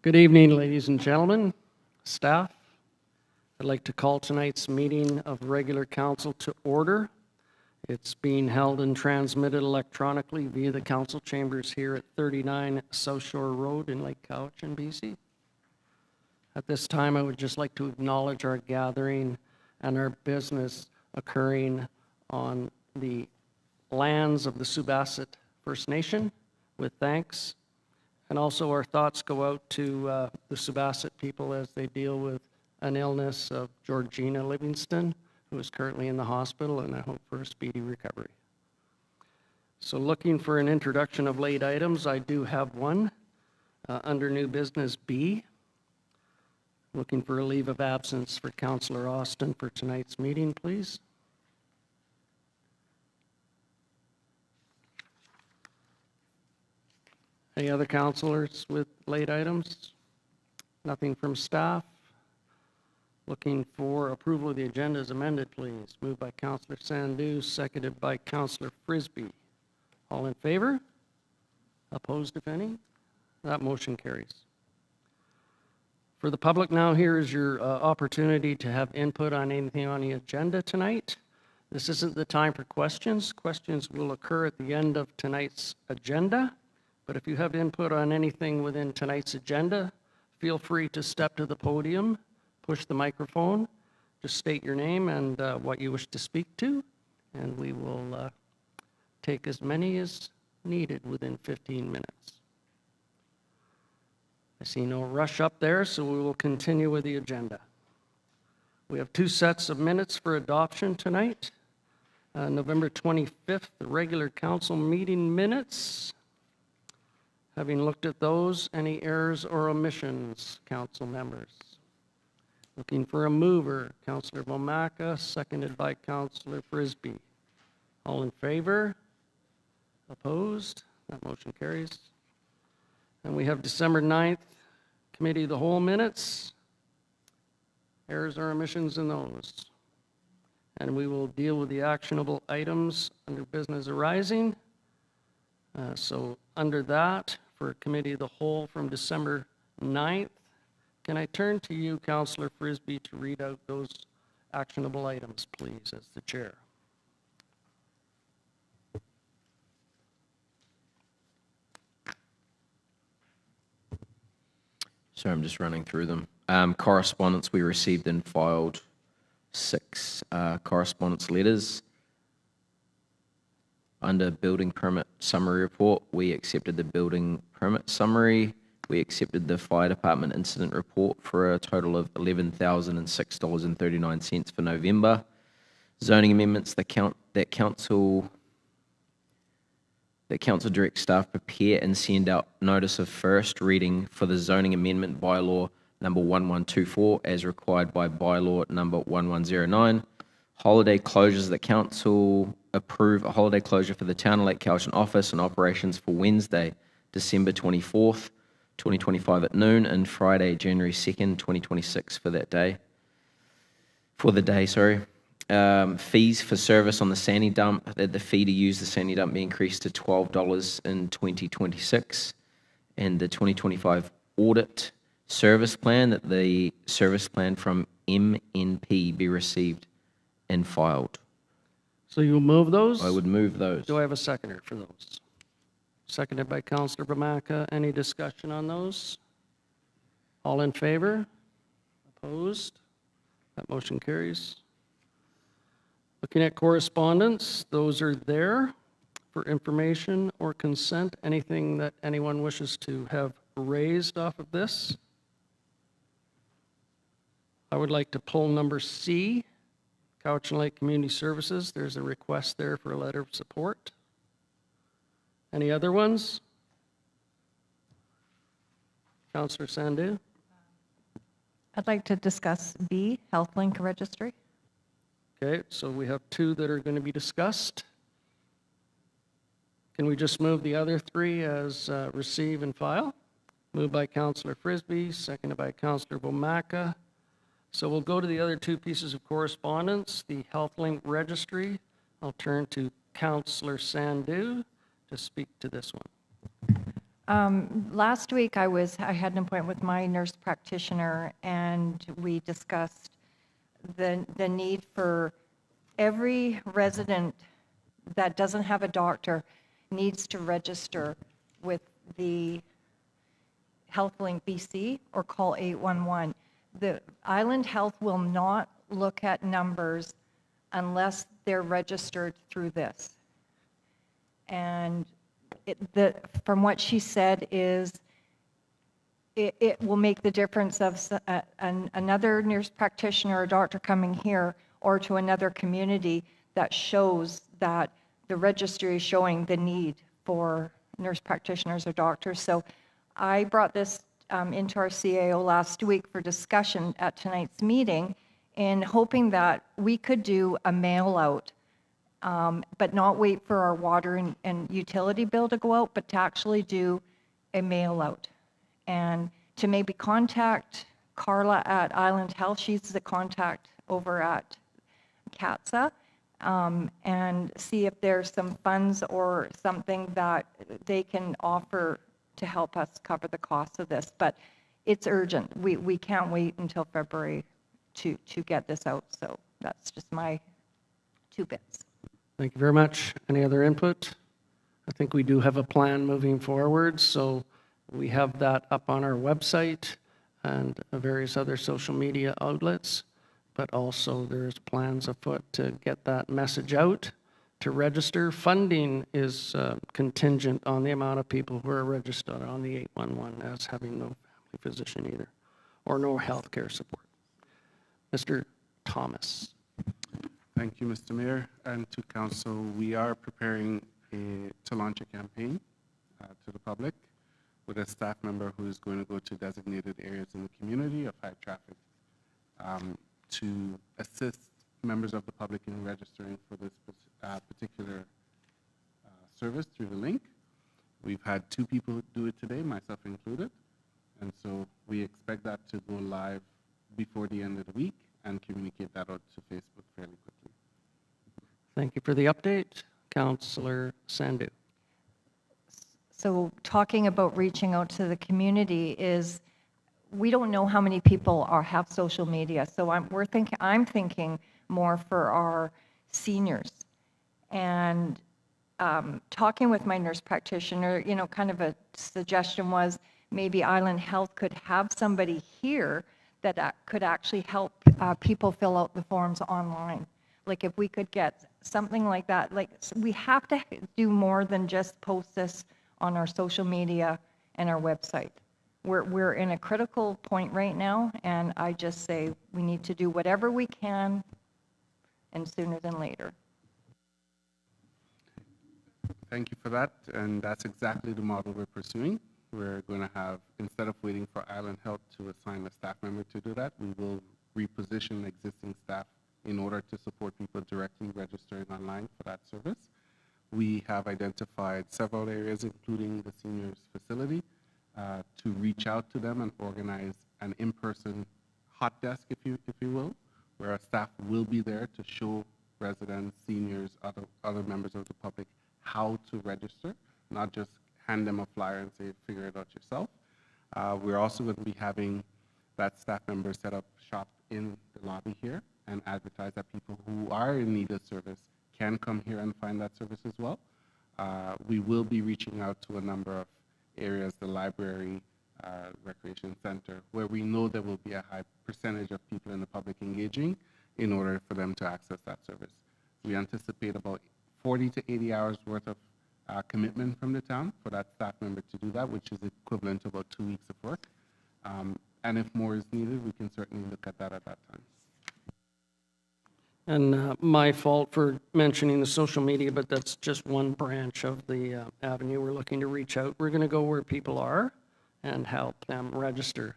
Good evening, ladies and gentlemen, staff. I'd like to call tonight's meeting of regular council to order. It's being held and transmitted electronically via the council chambers here at 39 South Shore Road in Lake Cowichan, BC. At this time, I would just like to acknowledge our gathering and our business occurring on the lands of the Subasset First Nation with thanks. And also our thoughts go out to the Subasset people as they deal with an illness of Georgina Livingston, who is currently in the hospital, and I hope for a speedy recovery. So looking for an introduction of late items, I do have one under new business B. Looking for a leave of absence for Councillor Austin for tonight's meeting, please. Any other councillors with late items? Nothing from staff. Looking for approval of the agenda as amended, please. Moved by Councillor Sandu, seconded by Councillor Frisbee. All in favor? Opposed, if any? That motion carries. For the public now, here is your opportunity to have input on anything on the agenda tonight. This isn't the time for questions. Questions will occur at the end of tonight's agenda. But if you have input on anything within tonight's agenda, feel free to step to the podium, push the microphone, just state your name and what you wish to speak to, and we will take as many as needed within 15 minutes. I see no rush up there, so we will continue with the agenda. We have two sets of minutes for adoption tonight. November 25th, the regular council meeting minutes. Having looked at those, any errors or omissions, council members? Looking for a mover, Councillor Bomaka, seconded by Councillor Frisbee. All in favor? Opposed? That motion carries. And we have December 9th, Committee of the Whole minutes. Errors or omissions in those? And we will deal with the actionable items under business arising. So under that, for Committee of the Whole from December 9th, can I turn to you, Councillor Frisbee, to read out those actionable items, please, as the chair? Sorry, I'm just running through them. Correspondence, we received and filed 6 correspondence letters. Under building permit summary report, we accepted the building permit summary. We accepted the fire department incident report for a total of $11,006.39 for November. Zoning amendments that council direct staff prepare and send out notice of first reading for the zoning amendment bylaw number 1124 as required by bylaw number 1109. Holiday closures, that council approve a holiday closure for the Town of Lake Cowichan office and operations for Wednesday, December 24th, 2025 at noon, and Friday, January 2nd, 2026 for that day. Fees for service on the sandy dump, that the fee to use the sandy dump be increased to $12 in 2026, and the 2025 audit service plan, that the service plan from MNP be received and filed. So you'll move those? I would move those. Do I have a seconder for those? Seconded by Councillor Bomaka. Any discussion on those? All in favor? Opposed? That motion carries. Looking at correspondence, those are there for information or consent. Anything that anyone wishes to have raised off of this? I would like to pull number C, Cowichan Lake Community Services. There's a request there for a letter of support. Any other ones? Councillor Sandu? I'd like to discuss B, HealthLink Registry. Okay, so we have 2 that are going to be discussed. Can we just move the other 3 as receive and file? Moved by Councillor Frisbee, seconded by Councillor Bomaka. So we'll go to the other 2 pieces of correspondence, the HealthLink Registry. I'll turn to Councillor Sandu to speak to this one. Last week, I had an appointment with my nurse practitioner, and we discussed the need for every resident that doesn't have a doctor needs to register with the HealthLink BC or call 811. The Island Health will not look at numbers unless they're registered through this. And from what she said is it will make the difference of another nurse practitioner or doctor coming here or to another community that shows that the registry is showing the need for nurse practitioners or doctors. So I brought this into our CAO last week for discussion at tonight's meeting in hoping that we could do a mail out, but not wait for our water and utility bill to go out, but to actually do a mail out. And to maybe contact Carla at Island Health, she's the contact over at CATSA, and see if there's some funds or something that they can offer to help us cover the cost of this. But it's urgent. We can't wait until February to get this out. So that's just my 2 bits. Thank you very much. Any other input? I think we do have a plan moving forward, so we have that up on our website and various other social media outlets, but also there's plans afoot to get that message out to register. Funding is contingent on the amount of people who are registered on the 811 as having no family physician either, or no health care support. Mr. Thomas. Thank you, Mr. Mayor, and to Council. We are preparing to launch a campaign to the public with a staff member who is going to go to designated areas in the community of high traffic to assist members of the public in registering for this particular service through the link. We've had 2 people do it today, myself included, and so we expect that to go live before the end of the week and communicate that out to Facebook fairly quickly. Thank you for the update. Councillor Sandhu. So talking about reaching out to the community is, we don't know how many people have social media. So I'm thinking more for our seniors. And talking with my nurse practitioner, kind of a suggestion was maybe Island Health could have somebody here that could actually help people fill out the forms online. Like if we could get something like that, like we have to do more than just post this on our social media and our website. We're in a critical point right now, and I just say we need to do whatever we can, and sooner than later. Thank you for that, and that's exactly the model we're pursuing. We're going to have, instead of waiting for Island Health to assign a staff member to do that, we will reposition existing staff in order to support people directly registering online for that service. We have identified several areas, including the seniors facility, to reach out to them and organize an in-person hot desk, if you will, where our staff will be there to show residents, seniors, other members of the public how to register, not just hand them a flyer and say, figure it out yourself. We're also going to be having that staff member set up shop in the lobby here and advertise that people who are in need of service can come here and find that service as well. We will be reaching out to a number of areas, the library, recreation center, where we know there will be a high percentage of people in the public engaging in order for them to access that service. We anticipate about 40 to 80 hours worth of commitment from the town for that staff member to do that, which is equivalent to about 2 weeks of work. And if more is needed, we can certainly look at that time. And my fault for mentioning the social media, but that's just one branch of the avenue we're looking to reach out. We're going to go where people are and help them register.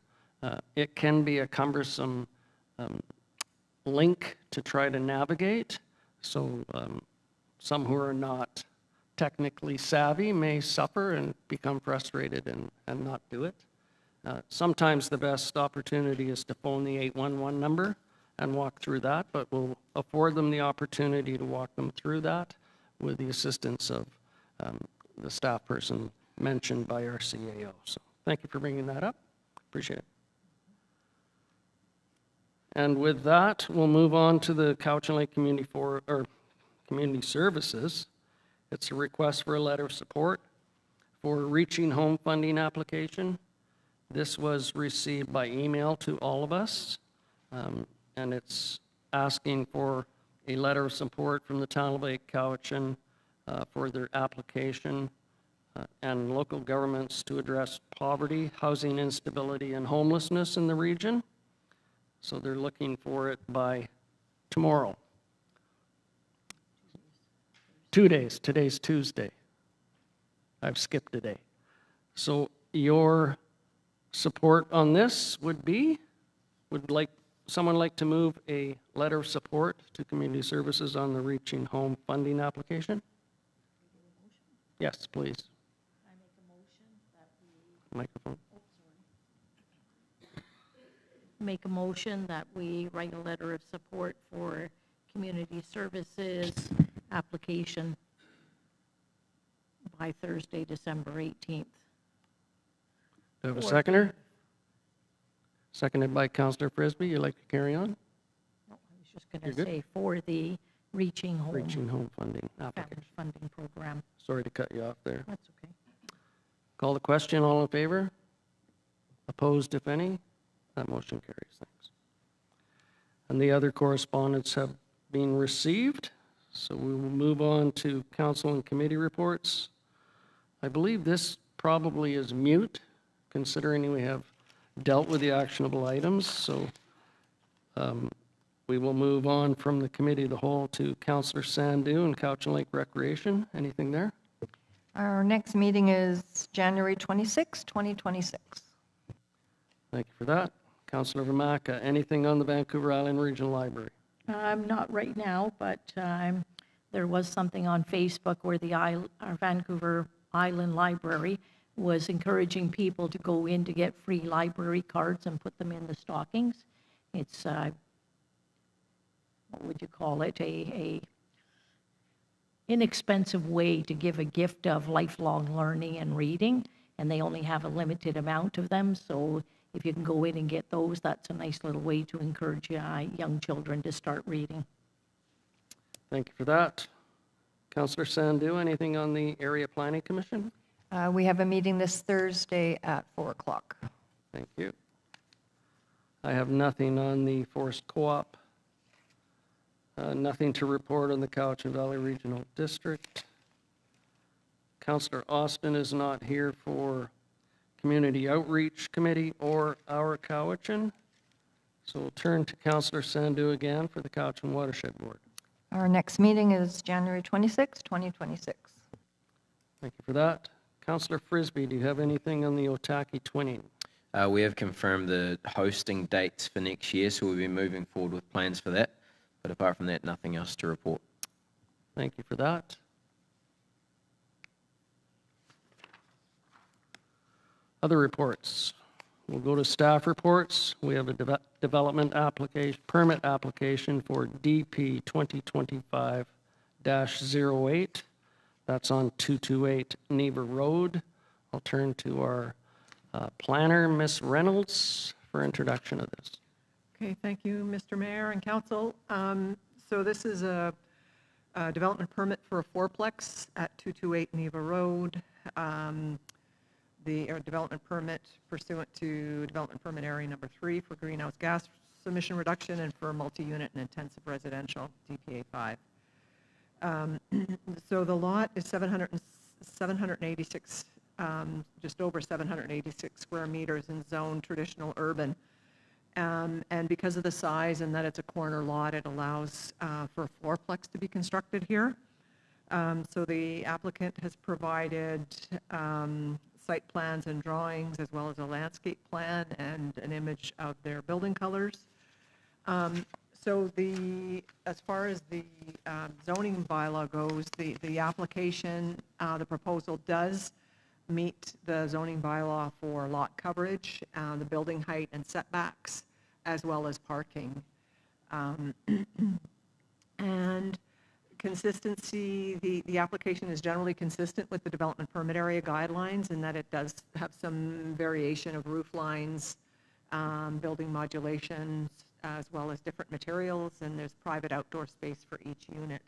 It can be a cumbersome link to try to navigate, so some who are not technically savvy may suffer and become frustrated and not do it. Sometimes the best opportunity is to phone the 811 number and walk through that, but we'll afford them the opportunity to walk them through that with the assistance of the staff person mentioned by our CAO. So thank you for bringing that up. Appreciate it. And with that, we'll move on to the Cowichan Lake Community Services. It's a request for a letter of support for Reaching Home funding application. This was received by email to all of us, and it's asking for a letter of support from the town of Lake Cowichan for their application and local governments to address poverty, housing instability, and homelessness in the region. So they're looking for it by tomorrow. 2 days. Today's Tuesday. I've skipped a day. So your support on this would someone like to move a letter of support to community services on the Reaching Home funding application? Yes, please. I make a motion that we. Microphone. Make a motion that we write a letter of support for community services application by Thursday, December 18th. Do I have a seconder? Seconded by Councillor Frisbee. You'd like to carry on? No, I was just going You're to good. say for the Reaching Home Reaching Home funding Family application. Funding Program. Sorry to cut you off there. That's okay. Call the question. All in favor? Opposed, if any? That motion carries. Thanks. And the other correspondence have been received. So we will move on to council and committee reports. I believe this probably is mute, considering we have dealt with the actionable items. So we will move on from the committee of the whole to Councillor Sandu and Cowichan Lake Recreation. Anything there? Our next meeting is January 26, 2026. Thank you for that. Councillor Vamaka, anything on the Vancouver Island Regional Library? Not right now, but there was something on Facebook where our Vancouver Island Library was encouraging people to go in to get free library cards and put them in the stockings. It's, what would you call it, a inexpensive way to give a gift of lifelong learning and reading, and they only have a limited amount of them, so if you can go in and get those, that's a nice little way to encourage young children to start reading. Thank you for that. Councillor Sandu, anything on the Area Planning Commission? We have a meeting this Thursday at 4 o'clock. Thank you. I have nothing on the Forest Co-op. Nothing to report on the Cowichan Valley Regional District. Councillor Austin is not here for Community Outreach Committee or our Cowichan. So we'll turn to Councillor Sandu again for the Cowichan Watershed Board. Our next meeting is January 26, 2026. Thank you for that. Councillor Frisbee, do you have anything on the Otaki twinning? We have confirmed the hosting dates for next year, so we'll be moving forward with plans for that. But apart from that, nothing else to report. Thank you for that. Other reports. We'll go to staff reports. We have a development application, permit application for DP 2025-08. That's on 228 Neva Road. I'll turn to our planner, Ms. Reynolds, for introduction of this. Okay, thank you, Mr. Mayor and Council. So this is a development permit for a fourplex at 228 Neva Road. The development permit pursuant to development permit area number 3 for greenhouse gas emission reduction and for multi-unit and intensive residential, DPA 5. So the lot is 786, just over 786 square meters in zone traditional urban. And because of the size and that it's a corner lot, it allows for a fourplex to be constructed here. So the applicant has provided site plans and drawings, as well as a landscape plan and an image of their building colors. So as far as the zoning bylaw goes, the application, the proposal does meet the zoning bylaw for lot coverage, the building height and setbacks, as well as parking. And Consistency, the application is generally consistent with the development permit area guidelines in that it does have some variation of roof lines, building modulations, as well as different materials, and there's private outdoor space for each unit.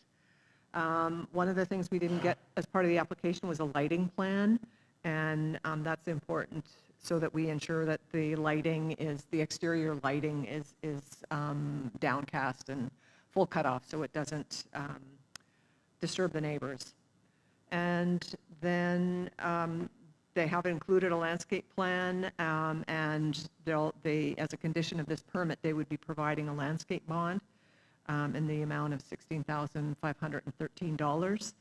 One of the things we didn't get as part of the application was a lighting plan, and that's important so that we ensure that the exterior lighting is downcast and full cutoff so it doesn't disturb the neighbors. And then they have included a landscape plan, and as a condition of this permit, they would be providing a landscape bond in the amount of $16,513,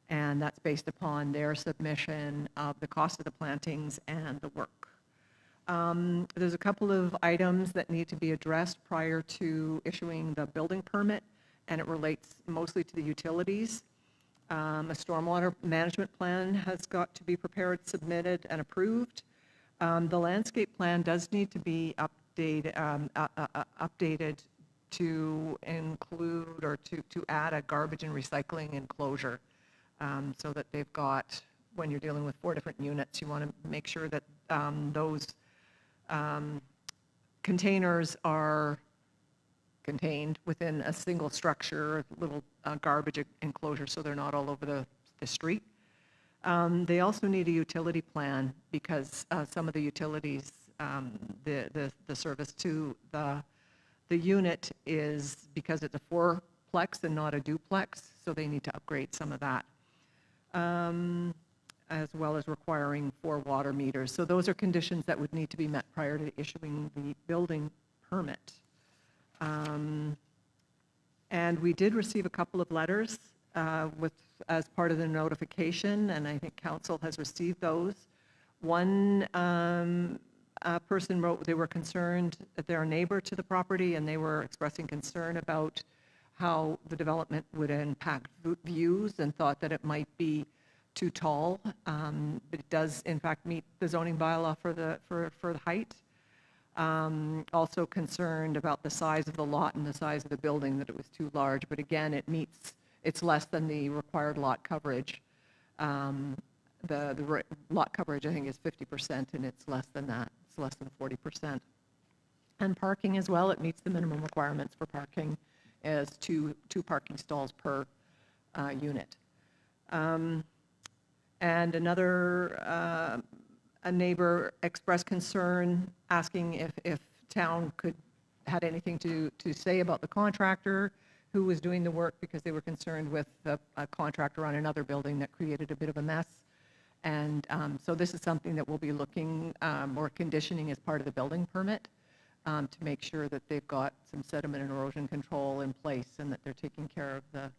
and that's based upon their submission of the cost of the plantings and the work. There's a couple of items that need to be addressed prior to issuing the building permit, and it relates mostly to the utilities. A stormwater management plan has got to be prepared, submitted, and approved. The landscape plan does need to be updated to include or to add a garbage and recycling enclosure, so that they've got, when you're dealing with 4 different units, you want to make sure that those containers are contained within a single structure, a little garbage enclosure, so they're not all over the street. They also need a utility plan because some of the utilities, the service to the unit is, because it's a 4-plex and not a duplex, so they need to upgrade some of that, as well as requiring 4 water meters. So those are conditions that would need to be met prior to issuing the building permit. And we did receive a couple of letters as part of the notification, and I think council has received those. One person wrote they were concerned that they're a neighbor to the property, and they were expressing concern about how the development would impact views and thought that it might be too tall, but it does in fact meet the zoning bylaw for the height. Also concerned about the size of the lot and the size of the building, that it was too large, but again, it's less than the required lot coverage. The lot coverage, I think, is 50%, and it's less than that. It's less than 40%. And parking as well, it meets the minimum requirements for parking as two parking stalls per unit. And another a neighbor expressed concern, asking if town had anything to say about the contractor who was doing the work, because they were concerned with a contractor on another building that created a bit of a mess. And so this is something that we'll be looking or conditioning as part of the building permit to make sure that they've got some sediment and erosion control in place, and that they're taking care of the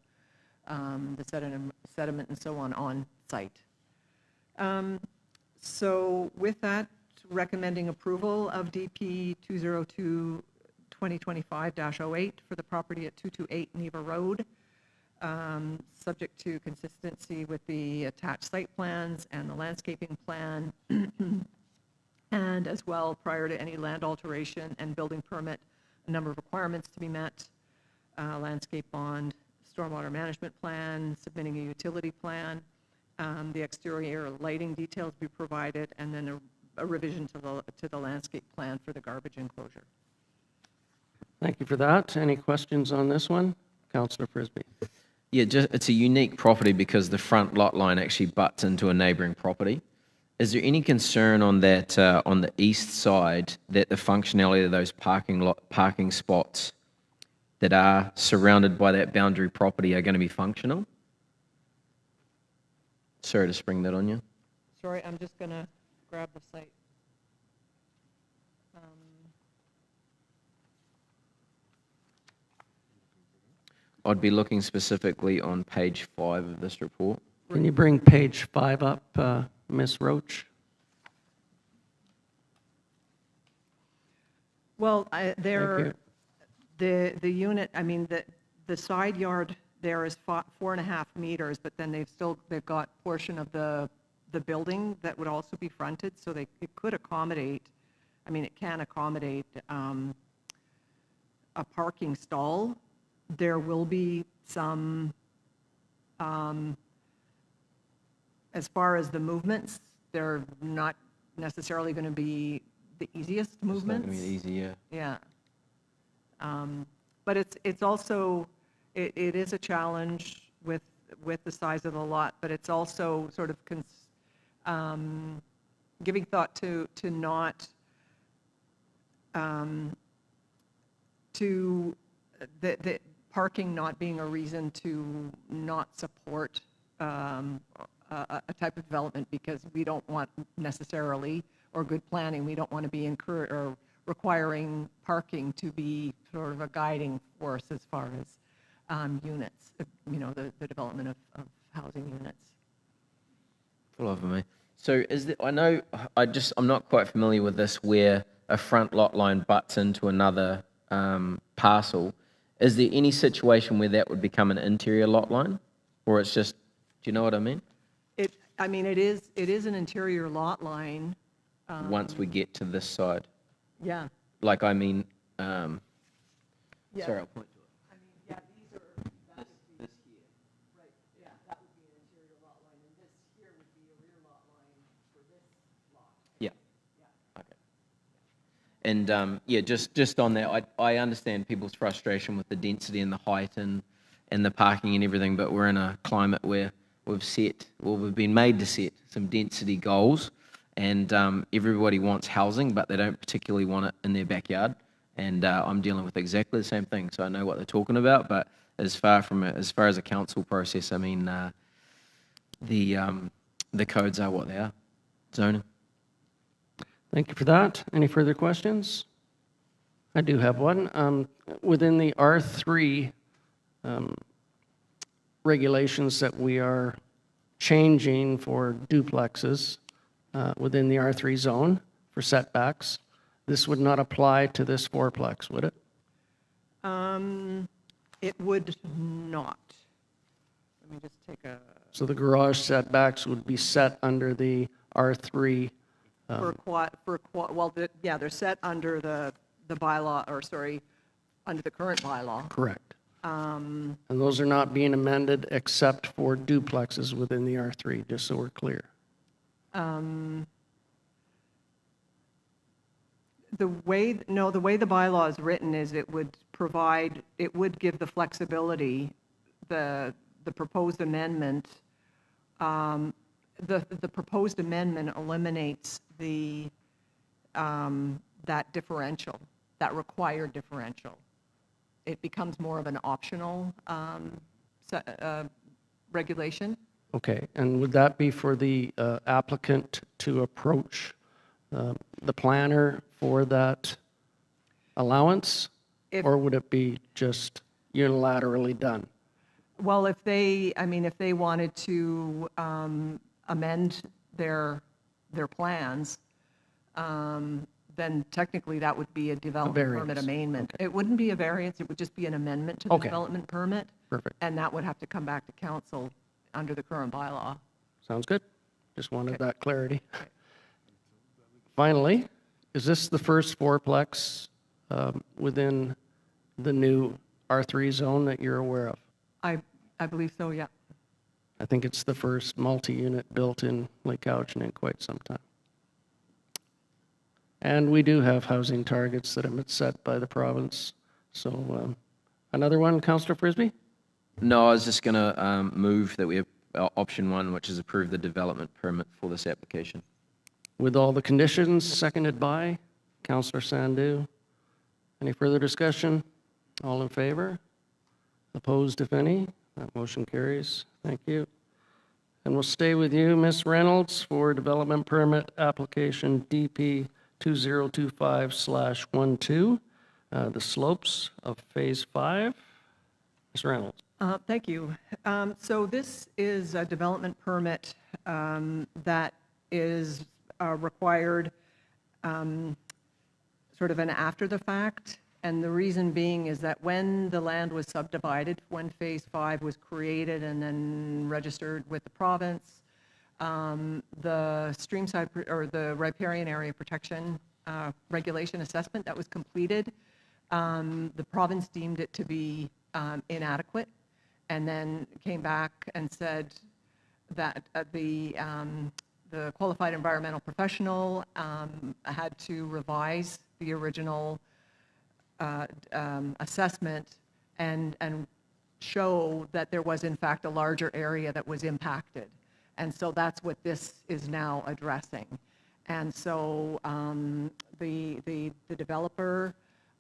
sediment and so on site. So with that, recommending approval of DP 202-2025-08 for the property at 228 Neva Road, subject to consistency with the attached site plans and the landscaping plan, and as well, prior to any land alteration and building permit, a number of requirements to be met, landscape bond, stormwater management plan, submitting a utility plan, the exterior lighting details be provided, and then a revision to the landscape plan for the garbage enclosure. Thank you for that. Any questions on this one? Councillor Frisbee. Yeah, it's a unique property because the front lot line actually butts into a neighbouring property. Is there any concern on that, on the east side, that the functionality of those parking spots that are surrounded by that boundary property are going to be functional? Sorry to spring that on you. Sorry, I'm just going to grab the site. I'd be looking specifically on page 5 of this report. Can you bring page 5 up, Ms. Roach? Well, the unit, I mean, the side yard there is 4.5 meters, but then they've got portion of the building that would also be fronted, so it could accommodate, I mean, it can accommodate a parking stall. There will be some As far as the movements, they're not necessarily going to be the easiest It's not movements. going to be easy, yeah. Yeah. But it's also, it is a challenge with the size of the lot, but it's also sort of giving thought to not, to the parking not being a reason to not support a type of development, because we don't want necessarily, or good planning, we don't want to be or requiring parking to be sort of a guiding force as far as units, the development of housing units. Full over me. So I know, I'm not quite familiar with this, where a front lot line butts into another parcel. Is there any situation where that would become an interior lot line? Or it's just, do you know what I mean? It is an interior lot line. Once we get to this side. Yeah. Like, I mean, Yeah. sorry, I'll point to it. Yeah, these are, that would be, right, yeah, that would be an interior lot line, and this here would be a rear lot line for this lot. Yeah. Okay. And yeah, just on that, I understand people's frustration with the density and the height and the parking and everything, but we're in a climate where we've been made to set some density goals, and everybody wants housing, but they don't particularly want it in their backyard. And I'm dealing with exactly the same thing, so I know what they're talking about. But as far as a council process, I mean, the codes are what they are. Zoning. Thank you for that. Any further questions? I do have one. Within the R3 regulations that we are changing for duplexes within the R3 zone for setbacks, this would not apply to this fourplex, would it? It would not. Let me just take a, So the garage setbacks would be set under the R3. they're set under the bylaw, or sorry, under the current bylaw. Correct. And those are not being amended except for duplexes within the R3, just so we're clear. The way the bylaw is written is it would give the flexibility, the proposed amendment, the proposed amendment eliminates that differential, that required differential. It becomes more of an optional regulation. Okay, and would that be for the applicant to approach the planner for that allowance? Or would it be just unilaterally done? Well, if they wanted to amend their plans, then technically that would be a development permit amendment. Okay. It wouldn't be a variance, it would just be an amendment to the development permit. Perfect. And that would have to come back to council under the current bylaw. Sounds good. Just wanted that clarity. Finally, is this the first fourplex within the new R3 zone that you're aware of? I believe so, yeah. I think it's the first multi-unit built in Lake Cowichan in quite some time. And we do have housing targets that have been set by the province. So another one, Councillor Frisbee? No, I was just going to move that we have option 1, which is approve the development permit for this application. With all the conditions, seconded by Councillor Sandu. Any further discussion? All in favor? Opposed, if any? That motion carries. Thank you. And we'll stay with you, Ms. Reynolds, for development permit application DP 2025/12, the slopes of Phase 5. Ms. Reynolds. Thank you. So this is a development permit that is required sort of an after the fact. And the reason being is that when the land was subdivided, when Phase 5 was created and then registered with the province, the streamside or the riparian area protection regulation assessment that was completed, the province deemed it to be inadequate, and then came back and said that the qualified environmental professional had to revise the original assessment and show that there was in fact a larger area that was impacted. And so that's what this is now addressing. And so the developer,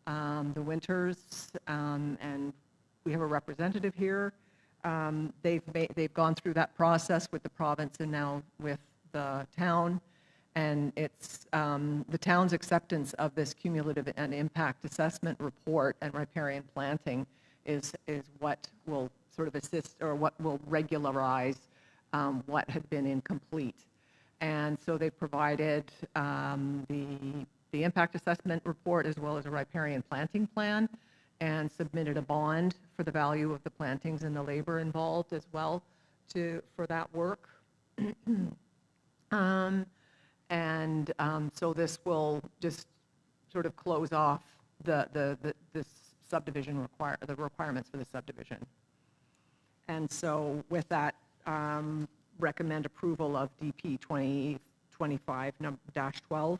the Winters, and we have a representative here. They've gone through that process with the province and now with the town, and it's the town's acceptance of this cumulative and impact assessment report and riparian planting is what will sort of assist, or what will regularize what had been incomplete. And so they've provided the impact assessment report as well as a riparian planting plan, and submitted a bond for the value of the plantings and the labor involved as well for that work. So this will just sort of close off this subdivision the requirements for the subdivision. And so with that, recommend approval of DP 2025-12.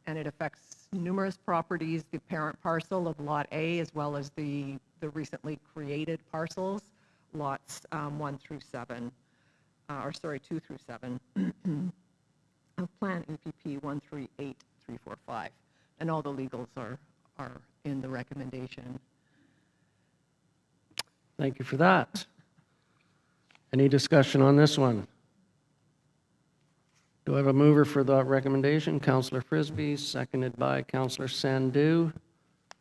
And it affects numerous properties, the parent parcel of Lot A, as well as the recently created parcels, lots 1 through 7, 2 through 7, of Plan EPP 138345. And all the legals are in the recommendation. Thank you for that. Any discussion on this one? Do I have a mover for the recommendation? Councillor Frisbee, seconded by Councillor Sandhu.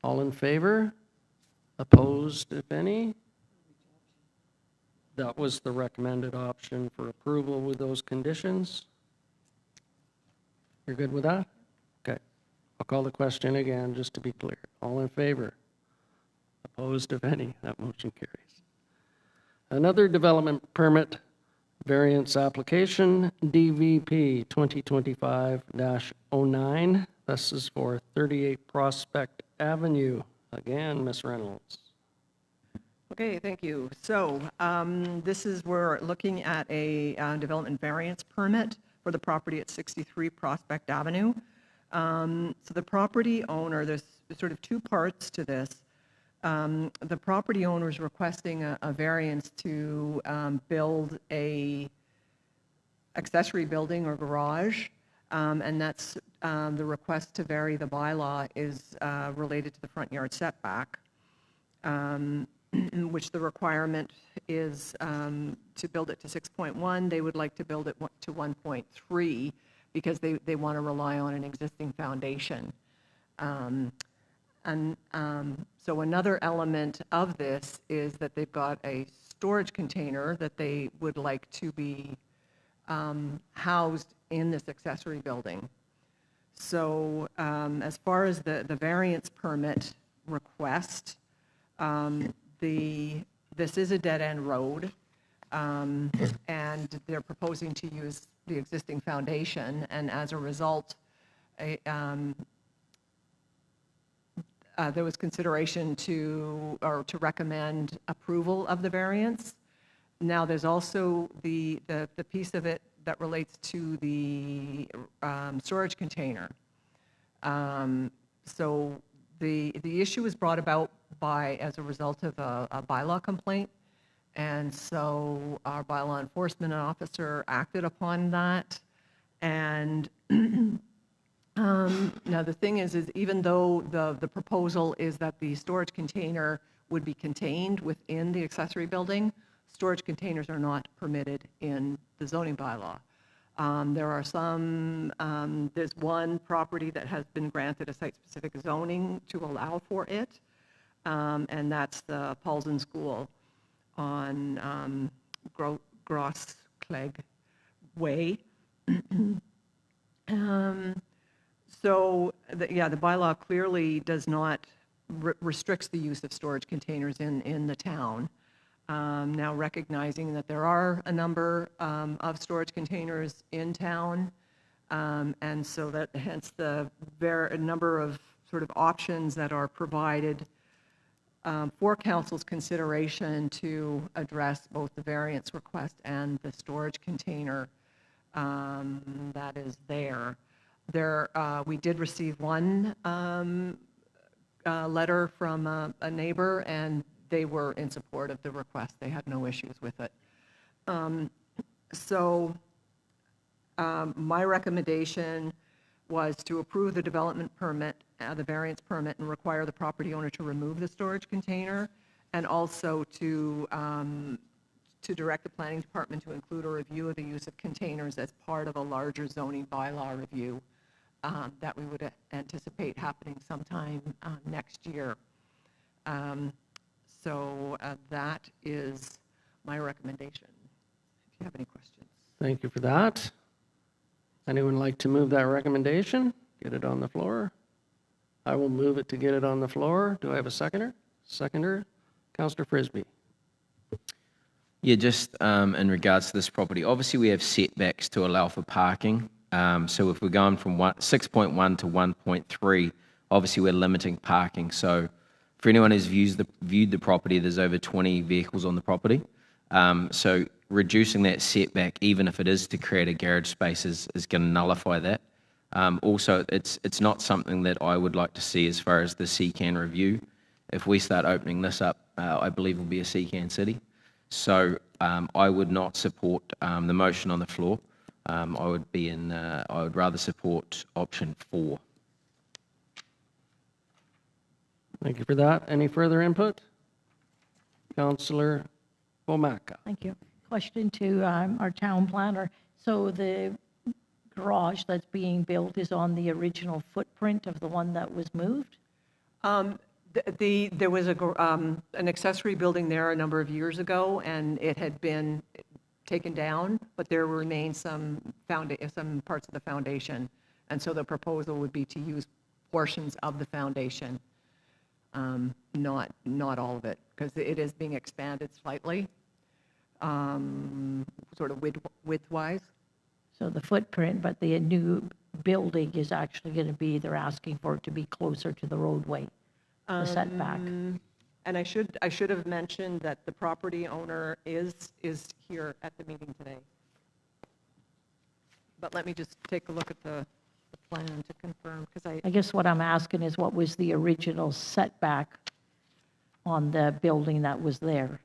All in favor? Opposed, if any? That was the recommended option for approval with those conditions. You're good with that? Okay. I'll call the question again, just to be clear. All in favor? Opposed, if any? That motion carries. Another development permit variance application, DVP 2025-09. This is for 38 Prospect Avenue. Again, Ms. Reynolds. Okay, thank you. So this is, we're looking at a development variance permit for the property at 63 Prospect Avenue. So the property owner, there's sort of two parts to this. The property owner is requesting a variance to build a accessory building or garage, and that's the request to vary the bylaw is related to the front yard setback, in which the requirement is to build it to 6.1. They would like to build it to 1.3 because they want to rely on an existing foundation. So another element of this is that they've got a storage container that they would like to be housed in this accessory building. So as far as the variance permit request, this is a dead-end road, and they're proposing to use the existing foundation, and as a result, there was consideration to recommend approval of the variance. Now, there's also the piece of it that relates to the storage container. So the issue was brought about as a result of a bylaw complaint, and so our bylaw enforcement officer acted upon that. And now the thing is even though the proposal is that the storage container would be contained within the accessory building, storage containers are not permitted in the zoning bylaw. There are there's one property that has been granted a site-specific zoning to allow for it, and that's the Paulson School on Grosskleg Way. So, the bylaw clearly does not restricts the use of storage containers in the town. Now, recognizing that there are a number of storage containers in town, and so that hence the number of sort of options that are provided for council's consideration to address both the variance request and the storage container that is there. We did receive one letter from a neighbor, and they were in support of the request. They had no issues with it. My recommendation was to approve the development permit, the variance permit, and require the property owner to remove the storage container, and also to direct the planning department to include a review of the use of containers as part of a larger zoning bylaw review that we would anticipate happening sometime next year. That is my recommendation. If you have any questions. Thank you for that. Anyone like to move that recommendation? Get it on the floor. I will move it to get it on the floor. Do I have a seconder? Seconder, Councillor Frisbee. Yeah, just in regards to this property, obviously we have setbacks to allow for parking. So if we're going from 6.1 to 1.3, obviously we're limiting parking. So for anyone who's viewed the property, there's over 20 vehicles on the property. So reducing that setback, even if it is to create a garage space, is going to nullify that. Also, it's not something that I would like to see as far as the CCAN review. If we start opening this up, I believe it'll be a CCAN city. So I would not support the motion on the floor. I would rather support option 4. Thank you for that. Any further input? Councillor Womacka. Thank you. Question to our town planner. So the garage that's being built is on the original footprint of the one that was moved? There was an accessory building there a number of years ago, and it had been taken down, but there remain some parts of the foundation. And so the proposal would be to use portions of the foundation, not all of it, because it is being expanded slightly, sort of width-wise. So the footprint, but the new building is actually going to be, they're asking for it to be closer to the roadway, the setback. And I should have mentioned that the property owner is here at the meeting today. But let me just take a look at the plan to confirm, because I guess what I'm asking is what was the original setback on the building that was there?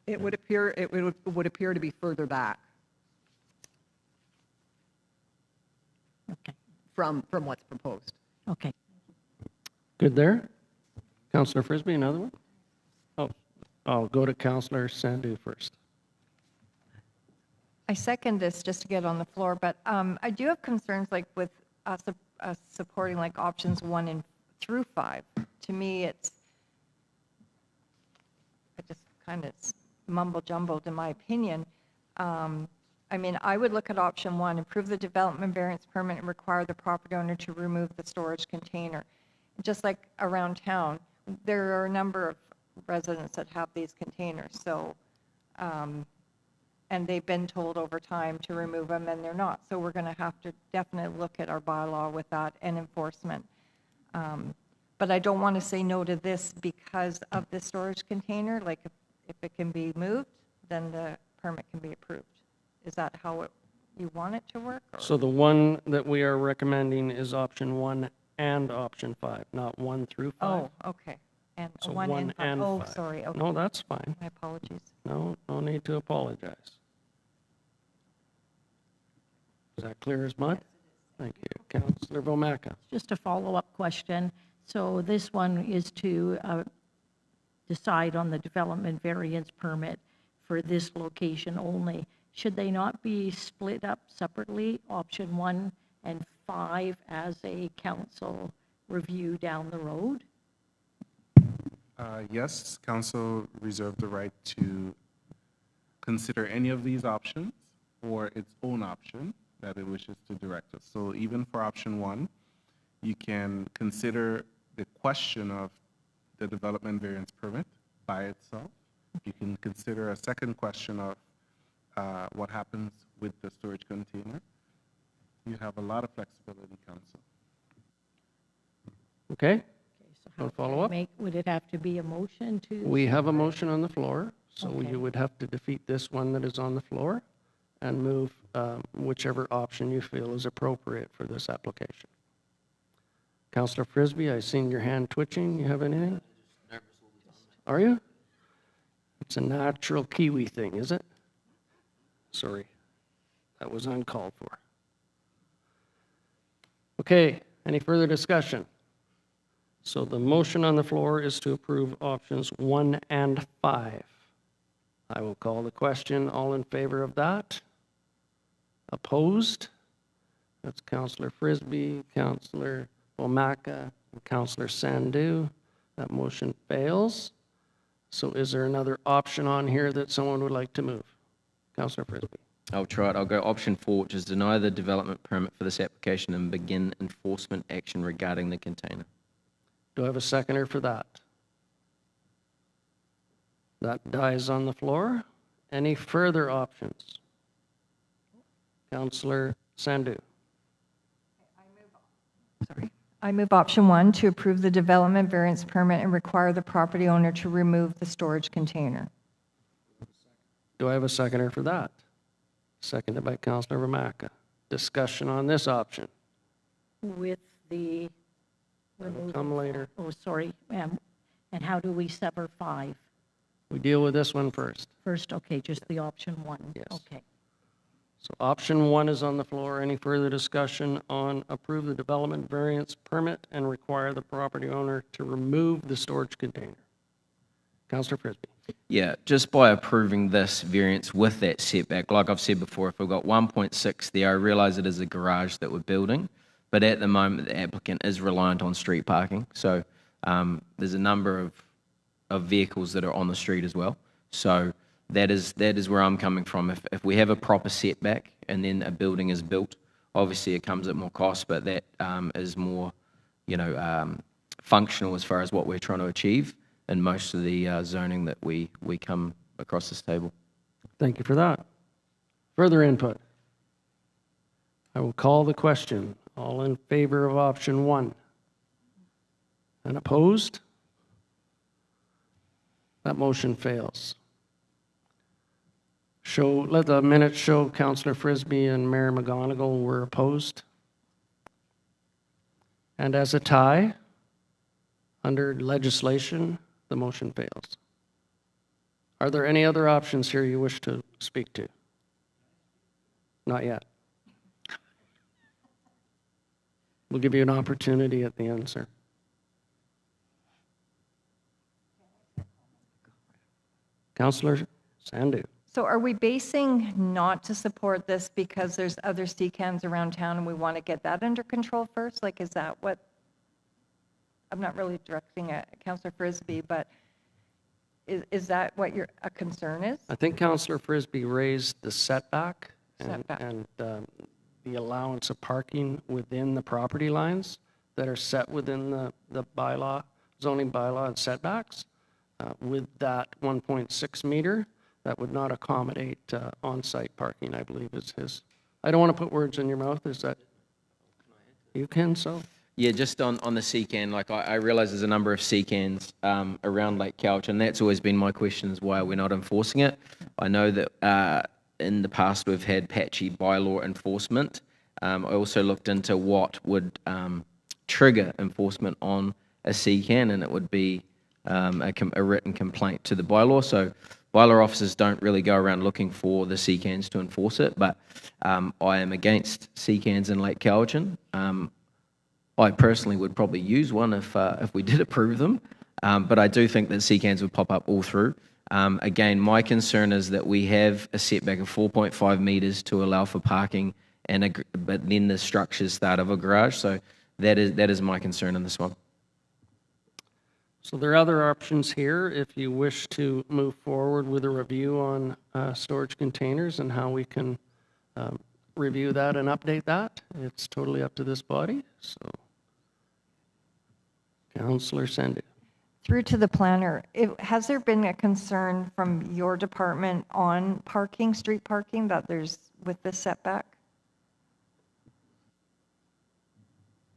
it would appear to be further back Okay, from what's proposed. okay. Good there? Councillor Frisbee, another one? Oh, I'll go to Councillor Sandhu first. I second this just to get on the floor, but I do have concerns like with us supporting like options 1 through 5. To me, I just kind of mumble jumbled in my opinion. I mean, I would look at option 1, approve the development variance permit and require the property owner to remove the storage container. Just like around town, there are a number of residents that have these containers, so, and they've been told over time to remove them and they're not. So we're gonna have to definitely look at our bylaw with that and enforcement. But I don't wanna say no to this because of the storage container. Like if it can be moved, then the permit can be approved. Is that how you want it to work? Or? So the one that we are recommending is option 1 and option 5, not 1 through 5. Oh, okay. And So 1 1 and 5. and Oh, 5. sorry. Okay. No, that's fine. My apologies. No need to apologize. Is that clear as mud? Thank you. Councillor Womacka. Just a follow-up question. So this one is to decide on the development variance permit for this location only. Should they not be split up separately, option 1 and 5 as a council review down the road? Yes, council reserved the right to consider any of these options or its own option that it wishes to direct us. So even for option 1, you can consider the question of the development variance permit by itself. You can consider a second question of what happens with the storage container. You have a lot of flexibility, council. Okay? So No how follow-up? would it have to be a motion to? We have a motion on the floor, so Okay. you would have to defeat this one that is on the floor and move whichever option you feel is appropriate for this application. Councillor Frisbee, I seen your hand twitching. You have anything? Are you? It's a natural Kiwi thing, is it? Sorry, that was uncalled for. Okay, any further discussion? So the motion on the floor is to approve options 1 and 5. I will call the question. All in favor of that? Opposed? That's Councillor Frisbee, Councillor Omaka, and Councillor Sandu. That motion fails. So is there another option on here that someone would like to move? Councillor Frisbee. I'll try it. I'll go option 4, which is deny the development permit for this application and begin enforcement action regarding the container. Do I have a seconder for that? That dies on the floor. Any further options? Councillor Sandu. Sorry. I move option 1 to approve the development variance permit and require the property owner to remove the storage container. Do I have a seconder for that? Seconded by Councillor Ramaka. Discussion on this option. With the That'll removal. come later. Oh, sorry. And how do we sever 5? We deal with this one first. First, okay, just the option 1. Yes. Okay. So option 1 is on the floor. Any further discussion on approve the development variance permit and require the property owner to remove the storage container? Councillor Frisbee. Yeah, just by approving this variance with that setback, like I've said before, if we've got 1.6 there, I realise it is a garage that we're building, but at the moment the applicant is reliant on street parking. So there's a number of vehicles that are on the street as well. So that is where I'm coming from. If we have a proper setback and then a building is built, obviously it comes at more cost, but that is more, functional as far as what we're trying to achieve in most of the zoning that we come across this table. Thank you for that. Further input? I will call the question. All in favor of option 1? And opposed? That motion fails. Let the minutes show Councillor Frisbee and Mayor McGonigal were opposed. And as a tie, under legislation, the motion fails. Are there any other options here you wish to speak to? Not yet. We'll give you an opportunity at the end, sir. Councillor Sandu. So are we basing not to support this because there's other CCANs around town and we want to get that under control first? Like, is that what, I'm not really directing at Councillor Frisbee, but is that what your concern is? I think Councillor Frisbee raised the setback Setback. and the allowance of parking within the property lines that are set within the bylaw, zoning bylaw and setbacks. With that 1.6 meter, that would not accommodate on-site parking, I believe is his. I don't want to put words in your mouth. Is that, you can, so? Yeah, just on the CCAN, like I realise there's a number of CCANs around Lake Couch, and that's always been my question is why we're not enforcing it. I know that in the past we've had patchy bylaw enforcement. I also looked into what would trigger enforcement on a CCAN, and it would be a written complaint to the bylaw. So bylaw officers don't really go around looking for the CCANs to enforce it, but I am against CCANs in Lake Cowichan. I personally would probably use one if we did approve them, but I do think that CCANs would pop up all through. Again, my concern is that we have a setback of 4.5 metres to allow for parking, but then the structures start of a garage, so that is my concern in this one. So there are other options here if you wish to move forward with a review on storage containers and how we can review that and update that. It's totally up to this body. So, Councillor Sandu. Through to the planner, has there been a concern from your department on parking, street parking, that there's with this setback?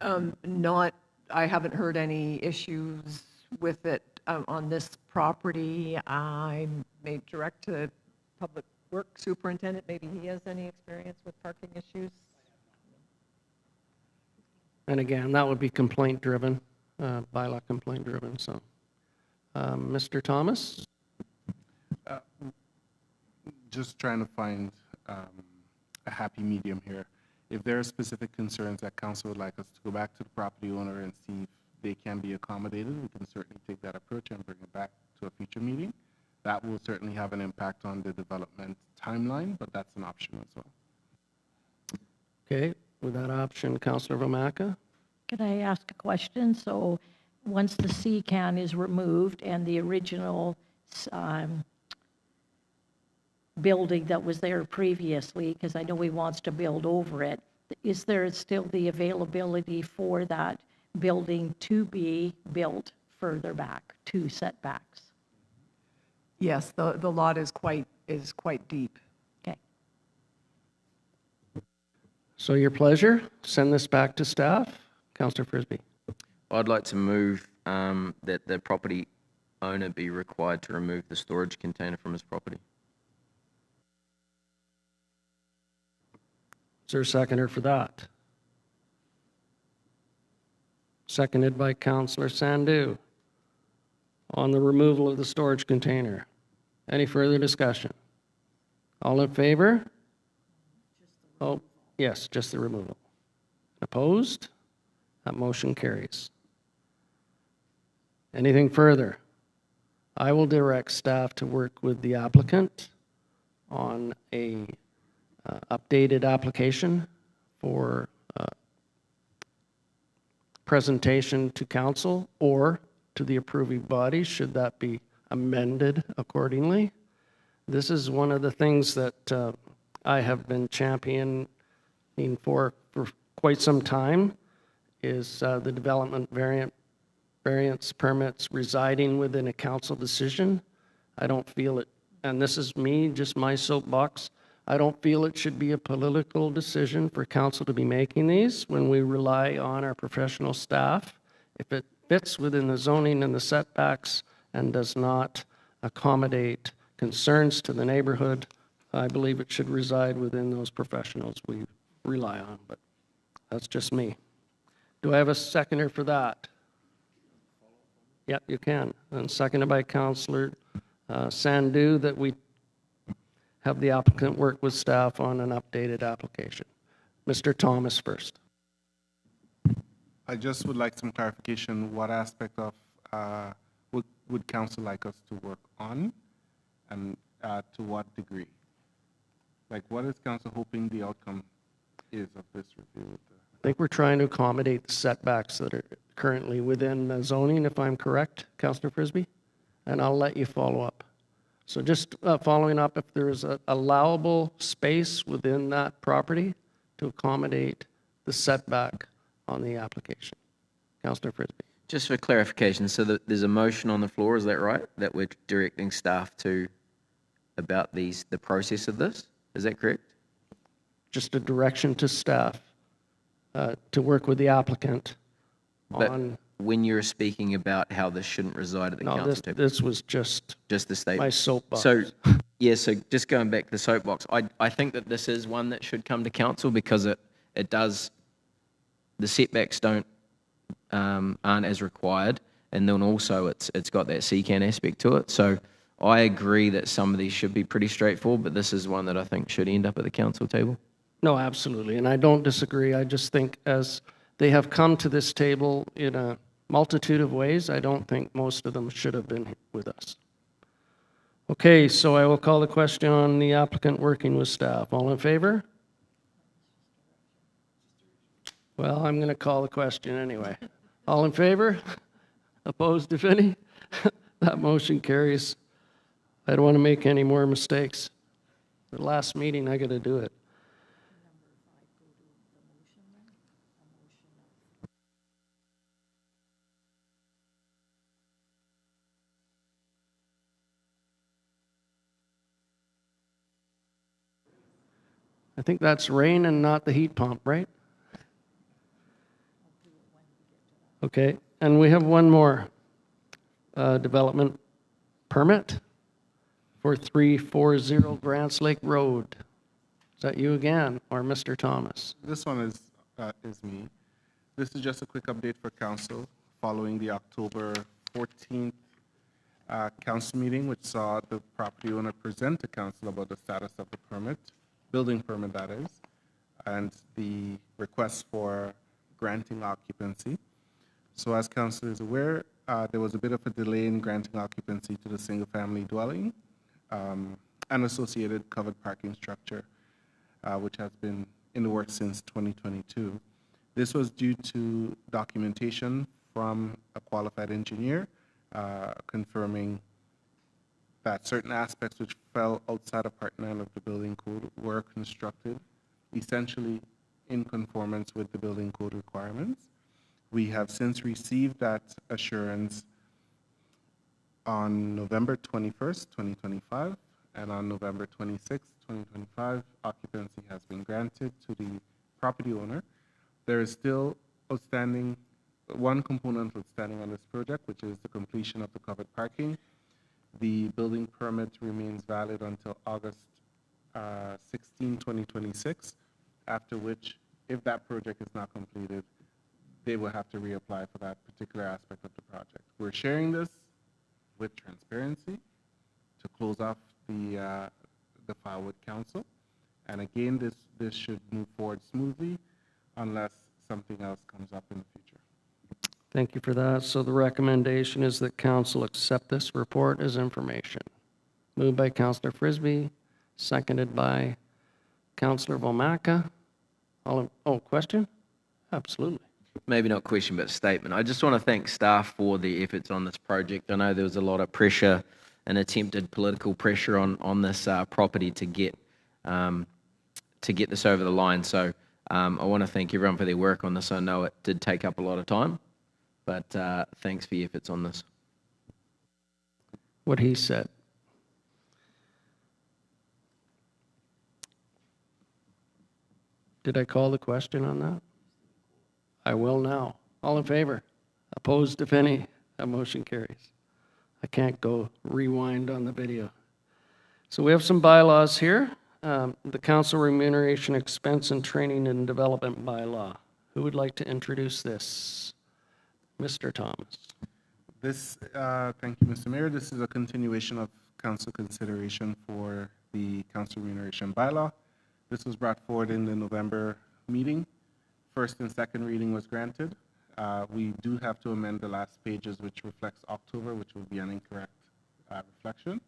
I haven't heard any issues with it on this property. I may direct to Public Works Superintendent, maybe he has any experience with parking issues. And again, that would be complaint-driven, bylaw complaint-driven, so. Mr. Thomas? Just trying to find a happy medium here. If there are specific concerns that council would like us to go back to the property owner and see if they can be accommodated, we can certainly take that approach and bring it back to a future meeting. That will certainly have an impact on the development timeline, but that's an option as well. Okay, with that option, Councillor Vomaka? Could I ask a question? So once the C can is removed and the original building that was there previously, because I know he wants to build over it, is there still the availability for that building to be built further back, 2 setbacks? Yes, the lot is quite deep. Okay. So your pleasure, send this back to staff. Councillor Frisbee. I'd like to move that the property owner be required to remove the storage container from his property. Is there a seconder for that? Seconded by Councillor Sandhu on the removal of the storage container. Any further discussion? All in favor? Oh, yes, just the removal. Opposed? That motion carries. Anything further? I will direct staff to work with the applicant on a updated application for presentation to council or to the approving body, should that be amended accordingly. This is one of the things that I have been championing for quite some time, is the development variance permits residing within a council decision. I don't feel it, and this is me, just my soapbox, I don't feel it should be a political decision for council to be making these when we rely on our professional staff. If it fits within the zoning and the setbacks and does not accommodate concerns to the neighborhood, I believe it should reside within those professionals we rely on, but that's just me. Do I have a seconder for that? Yep, you can. And seconded by Councillor Sandhu, that we have the applicant work with staff on an updated application. Mr. Thomas first. I just would like some clarification. What aspect of would council like us to work on, and to what degree? Like, what is council hoping the outcome is of this review? I think we're trying to accommodate the setbacks that are currently within the zoning, if I'm correct, Councillor Frisbee, and I'll let you follow up. So just following up, if there is an allowable space within that property to accommodate the setback on the application. Councillor Frisbee. Just for clarification, so there's a motion on the floor, is that right? That we're directing staff to about the process of this? Is that correct? Just a direction to staff to work with the applicant But on... when you're speaking about how this shouldn't reside at the No, council table? this was just the statement. my soapbox. So, yeah, so just going back to the soapbox, I think that this is one that should come to council because it does, the setbacks aren't as required, and then also it's got that CCAN aspect to it. So I agree that some of these should be pretty straightforward, but this is one that I think should end up at the council table. No, absolutely, and I don't disagree. I just think as they have come to this table in a multitude of ways, I don't think most of them should have been with us. Okay, so I will call the question on the applicant working with staff. All in favor? Well, I'm going to call the question anyway. All in favor? Opposed, if any? That motion carries. I don't want to make any more mistakes. The last meeting, I got to do it. I think that's rain and not the heat pump, right? Okay, and we have one more development permit for 340 Grants Lake Road. Is that you again, or Mr. Thomas? This one is me. This is just a quick update for council following the October 14th council meeting, which saw the property owner present to council about the status of the permit, building permit that is, and the request for granting occupancy. So as council is aware, there was a bit of a delay in granting occupancy to the single-family dwelling and associated covered parking structure, which has been in the works since 2022. This was due to documentation from a qualified engineer confirming that certain aspects which fell outside of Part 9 of the building code were constructed essentially in conformance with the building code requirements. We have since received that assurance on November 21st, 2025, and on November 26th, 2025, occupancy has been granted to the property owner. There is still outstanding, one component outstanding on this project, which is the completion of the covered parking. The building permit remains valid until August 16, 2026, after which, if that project is not completed, they will have to reapply for that particular aspect of the project. We're sharing this with transparency to close off the file with council. And again, this should move forward smoothly unless something else comes up in the future. Thank you for that. So the recommendation is that council accept this report as information. Moved by Councillor Frisbee, seconded by Councillor Vomaka. Question? Absolutely. Maybe not question, but statement. I just want to thank staff for the efforts on this project. I know there was a lot of pressure and attempted political pressure on this property to get this over the line. So I want to thank everyone for their work on this. I know it did take up a lot of time, but thanks for your efforts on this. What he said. Did I call the question on that? I will now. All in favor? Opposed, if any? That motion carries. I can't go rewind on the video. So we have some bylaws here. The council remuneration expense and training and development bylaw. Who would like to introduce this? Mr. Thomas. This, thank you, Mr. Mayor. This is a continuation of council consideration for the council remuneration bylaw. This was brought forward in the November meeting. First and second reading was granted. We do have to amend the last pages, which reflects October, which will be an incorrect reflection.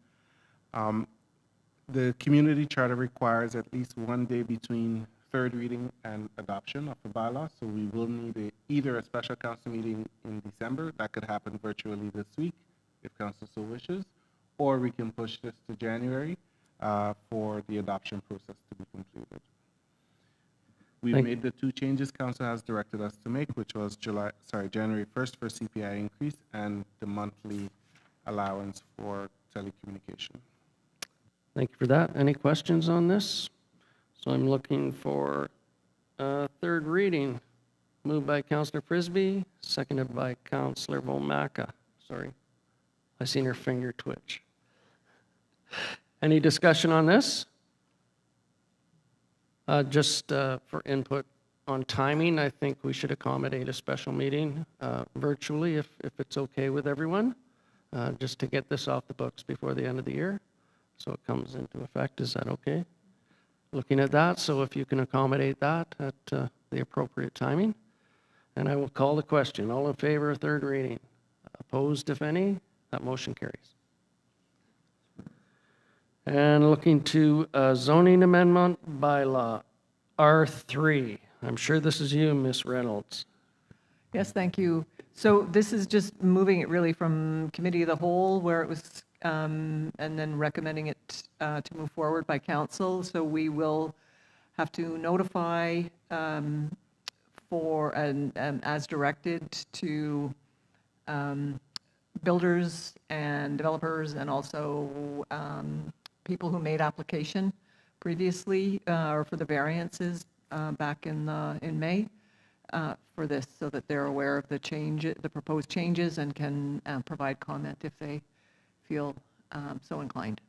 The community charter requires at least 1 day between third reading and adoption of the bylaw, so we will need either a special council meeting in December, that could happen virtually this week if council so wishes, or we can push this to January for the adoption process to be completed. We've made the two changes council has directed us to make, which was January 1st for CPI increase and the monthly allowance for telecommunication. Thank you for that. Any questions on this? So I'm looking for third reading. Moved by Councillor Frisbee, seconded by Councillor Vomaka. Sorry, I seen her finger twitch. Any discussion on this? Just for input on timing, I think we should accommodate a special meeting virtually if it's okay with everyone, just to get this off the books before the end of the year, so it comes into effect. Is that okay? Looking at that, so if you can accommodate that at the appropriate timing. And I will call the question. All in favor of third reading? Opposed, if any? That motion carries. And looking to zoning amendment bylaw, R3. I'm sure this is you, Ms. Reynolds. Yes, thank you. So this is just moving it really from committee of the whole where it was, and then recommending it to move forward by council. So we will have to notify for, as directed to builders and developers and also people who made application previously, or for the variances back in May for this, so that they're aware of the proposed changes and can provide comment if they feel so inclined.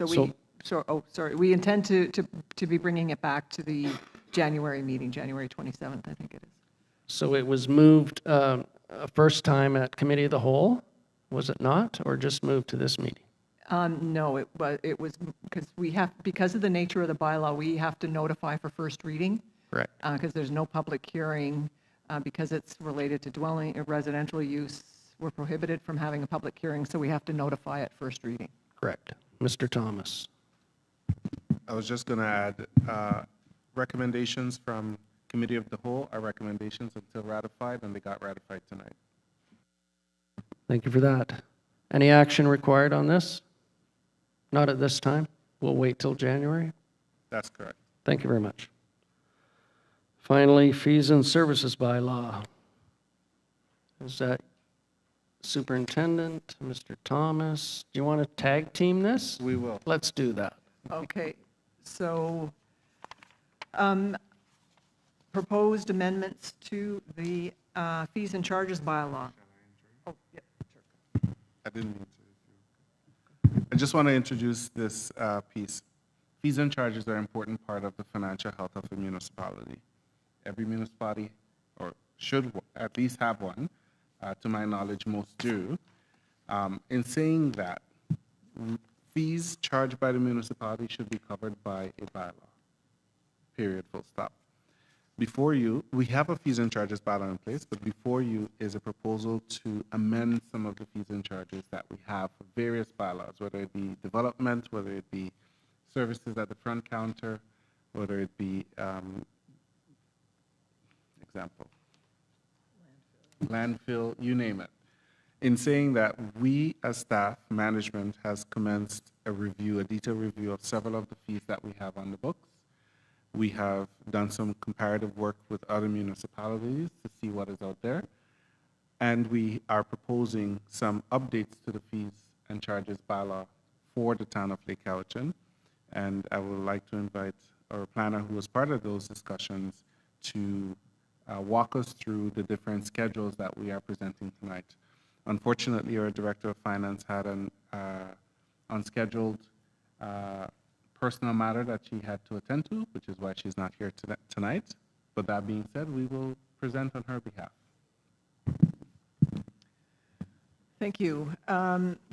We intend to be bringing it back to the January meeting, January 27th, I think it is. So it was moved first time at Committee of the Whole, was it not, or just moved to this meeting? No, it was because of the nature of the bylaw, we have to notify for first reading. Correct. Because there's no public hearing, because it's related to residential use. We're prohibited from having a public hearing, so we have to notify at first reading. Correct. Mr. Thomas. I was just going to add, recommendations from Committee of the Whole are recommendations until ratified, and they got ratified tonight. Thank you for that. Any action required on this? Not at this time. We'll wait till January. That's correct. Thank you very much. Finally, fees and services bylaw. Is that Superintendent, Mr. Thomas? Do you want to tag team this? We will. Let's do that. Okay, so proposed amendments to the fees and charges bylaw. Oh, yeah, sure. I didn't mean to. I just want to introduce this piece. Fees and charges are an important part of the financial health of a municipality. Every municipality, or should at least have one, to my knowledge, most do. In saying that, fees charged by the municipality should be covered by a bylaw. Period, full stop. Before you, we have a fees and charges bylaw in place, but before you is a proposal to amend some of the fees and charges that we have for various bylaws, whether it be development, whether it be services at the front counter, whether it be, example, landfill, you name it. In saying that, we as staff, management has commenced a review, a detailed review of several of the fees that we have on the books. We have done some comparative work with other municipalities to see what is out there. And we are proposing some updates to the fees and charges bylaw for the town of Lake Cowichan. And I would like to invite our planner who was part of those discussions to walk us through the different schedules that we are presenting tonight. Unfortunately, our Director of Finance had an unscheduled personal matter that she had to attend to, which is why she's not here tonight. But that being said, we will present on her behalf. Thank you.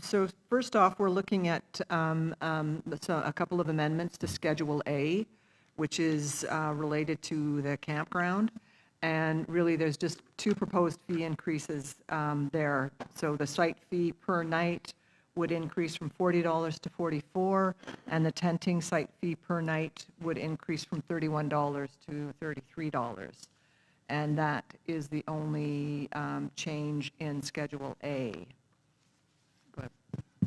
So first off, we're looking at a couple of amendments to Schedule A, which is related to the campground. And really, there's just two proposed fee increases there. So the site fee per night would increase from $40 to $44, and the tenting site fee per night would increase from $31 to $33. And that is the only change in Schedule A. Go ahead.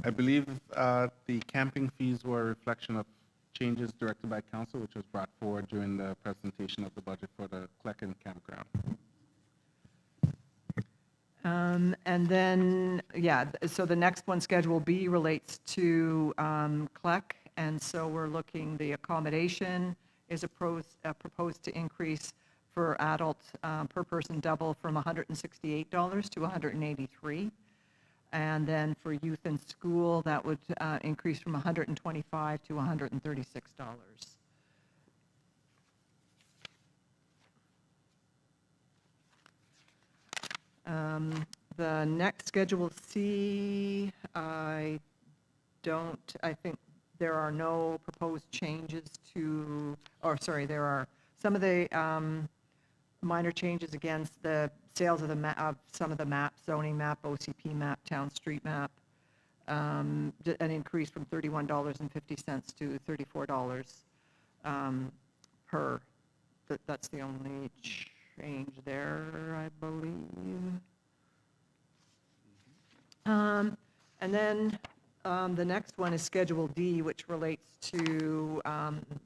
I believe the camping fees were a reflection of changes directed by council, which was brought forward during the presentation of the budget for the Klecken campground. And then, yeah, so the next one, Schedule B, relates to CLEC, and so we're looking, the accommodation is proposed to increase for adult per person double from $168 to $183. And then for youth in school, that would increase from $125 to $136. The next, Schedule C, I think there are no proposed changes to, or sorry, there are some of the minor changes against the sales of some of the maps, zoning map, OCP map, town street map, an increase from $31.50 to $34 per. That's the only change there, I believe. And then the next one is Schedule D, which relates to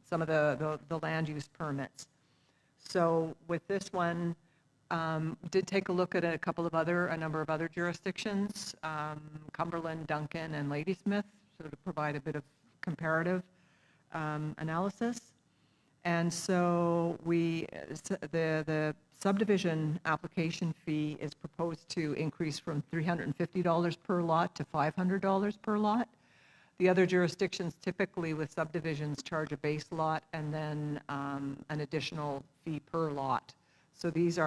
some of the land use permits. So with this one, did take a look at a number of other jurisdictions, Cumberland, Duncan, and Ladysmith, so to provide a bit of comparative. analysis. And so the subdivision application fee is proposed to increase from $350 per lot to $500 per lot. The other jurisdictions typically with subdivisions charge a base lot and then an additional fee per lot. So these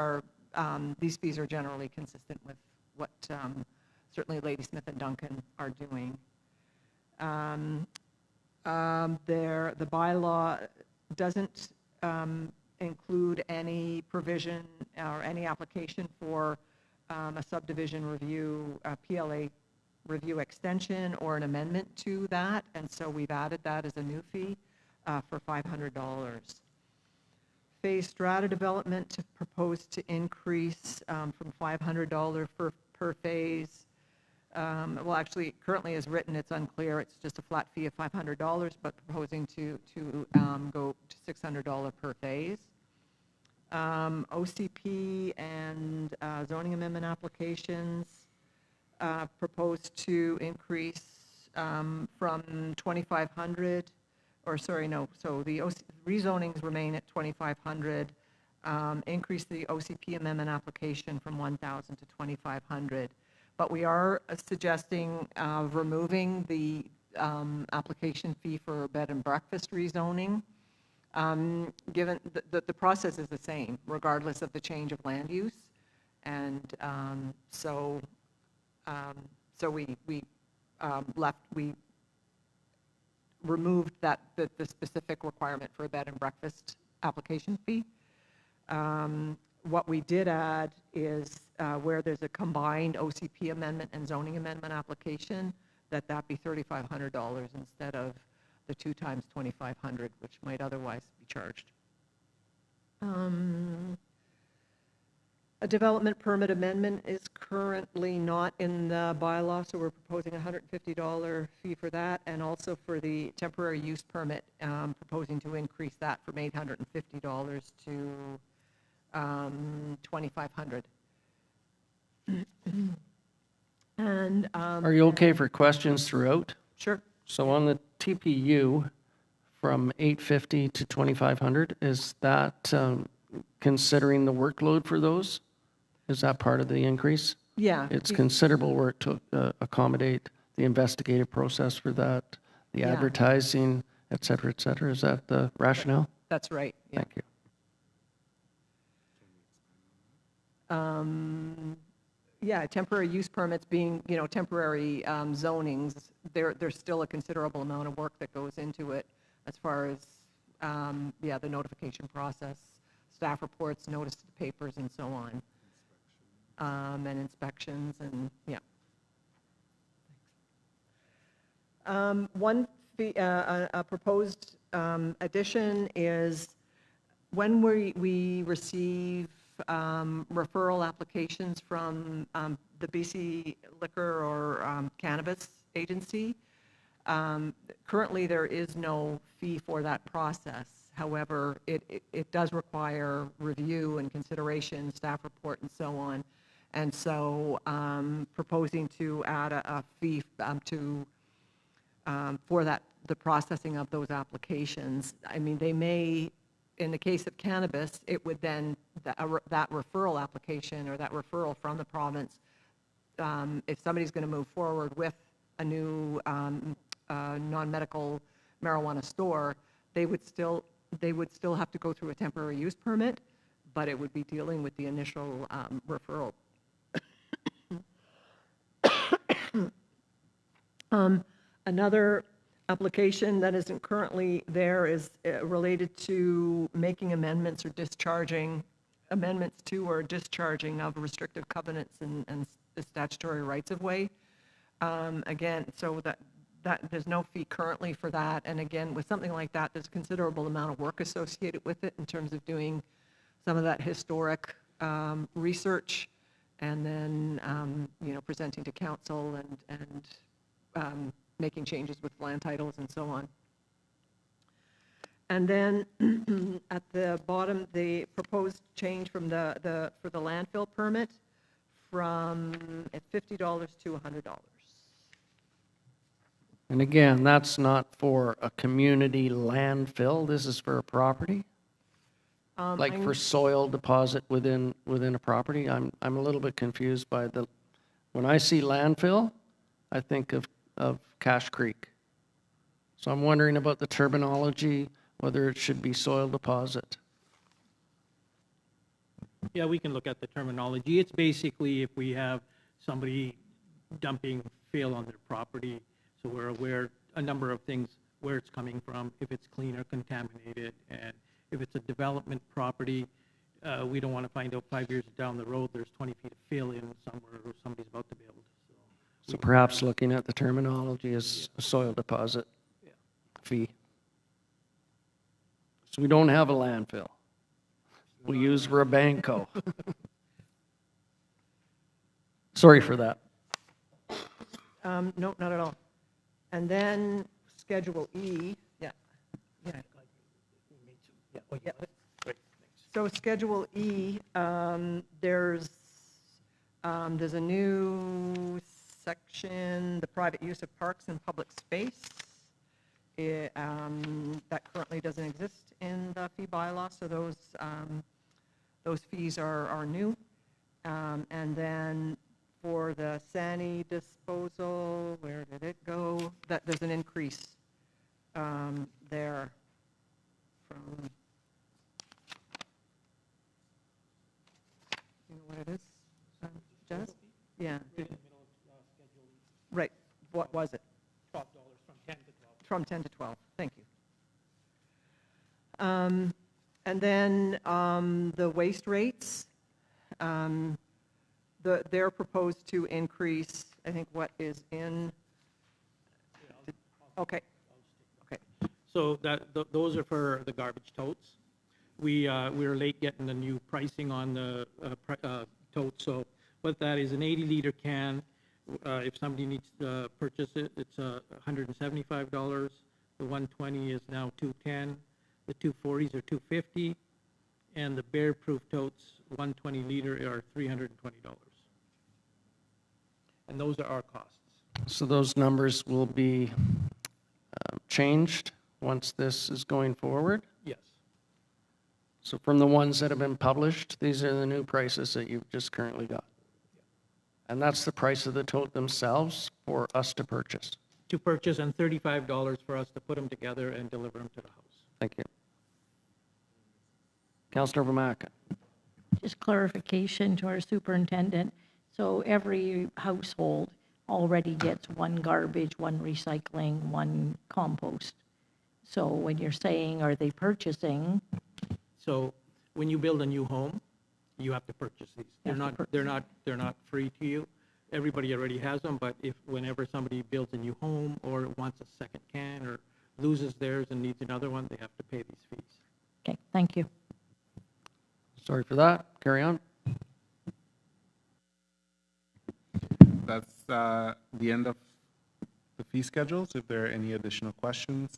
fees are generally consistent with what certainly Ladysmith and Duncan are doing. The bylaw doesn't include any provision or any application for a subdivision review, a PLA review extension or an amendment to that, and so we've added that as a new fee for $500. Phase strata development proposed to increase from $500 per phase. Well, actually, currently as written, it's unclear. It's just a flat fee of $500, but proposing to go to $600 per phase. OCP and zoning amendment applications proposed to increase from 2,500, or sorry, no, so the rezonings remain at 2,500, increase the OCP amendment application from 1,000 to 2,500. But we are suggesting removing the application fee for bed and breakfast rezoning, given that the process is the same regardless of the change of land use. And so we removed the specific requirement for a bed and breakfast application fee. What we did add is where there's a combined OCP amendment and zoning amendment application, that be $3,500 instead of the 2 times $2,500, which might otherwise be charged. A development permit amendment is currently not in the bylaw, so we're proposing a $150 fee for that, and also for the temporary use permit, proposing to increase that from $850 to $2,500. And Are you okay for questions throughout? sure. So on the TPU, from 850 to 2,500, is that considering the workload for those? Is that part of the increase? Yeah. It's considerable work to accommodate the investigative process for that, the Yeah. advertising, et cetera, et cetera. Is that the rationale? That's right. Yeah. Thank you. Yeah, temporary use permits being, temporary zonings, there's still a considerable amount of work that goes into it as far as, the notification process, staff reports, notice to the papers, and so on. And inspections, and, yeah. One a proposed addition is when we receive referral applications from the BC Liquor or Cannabis Agency. Currently, there is no fee for that process. However, it does require review and consideration, staff report, and so on. And so proposing to add a fee for the processing of those applications. I mean, they may, in the case of cannabis, it would then, that referral application or that referral from the province, if somebody's going to move forward with a new non-medical marijuana store, they would still have to go through a temporary use permit, but it would be dealing with the initial referral. Another application that isn't currently there is related to making amendments or discharging amendments to or discharging of restrictive covenants and the statutory rights of way. Again, so that there's no fee currently for that. And again, with something like that, there's a considerable amount of work associated with it in terms of doing some of that historic research and then, presenting to council and making changes with land titles and so on. And then at the bottom, the proposed change from for the landfill permit from $50 to $100. And again, that's not for a community landfill, this is for a property? Like for soil deposit within a property? I'm a little bit confused by when I see landfill, I think of Cache Creek. So I'm wondering about the terminology, whether it should be soil deposit. Yeah, we can look at the terminology. It's basically if we have somebody dumping fill on their property, so we're aware a number of things, where it's coming from, if it's clean or contaminated, and if it's a development property, we don't want to find out 5 years down the road there's 20 feet of fill in somewhere or somebody's about to build. So perhaps looking at the terminology as a soil deposit fee. So we don't have a landfill. We use Rabanco. Sorry for that. No, not at all. And then Schedule E, yeah. So Schedule E, there's a new section, the private use of parks and public space. That currently doesn't exist in the fee bylaw, so those fees are new. And then for the sani disposal, where did it go? There's an increase there from, you know what it is, Jess? Yeah. Right, what was it? $12 from 10 to 12. From 10 to 12, thank you. And then the waste rates, they're proposed to increase, I think, what is in, okay. So those are for the garbage totes. We were late getting the new pricing on the totes. So what that is, an 80-liter can, if somebody needs to purchase it, it's $175. The 120 is now $210. The 240s are $250, and the bear-proof totes, 120 liter, are $320. And those are our costs. So those numbers will be changed once this is going forward? Yes. So from the ones that have been published, these are the new prices that you've just currently got? And that's the price of the tote themselves for us to purchase? To purchase, and $35 for us to put them together and deliver them to the house. Thank you. Councillor Vamaka. Just clarification to our superintendent. So every household already gets one garbage, one recycling, one compost. So when you're saying, are they purchasing? So when you build a new home, you have to purchase these. You have to They're not free to you. Everybody already has them, but whenever somebody builds a new home or wants a second can or loses theirs and needs another one, they have to pay these fees. Okay, thank you. Sorry for that. Carry on. That's the end of the fee schedules. If there are any additional questions,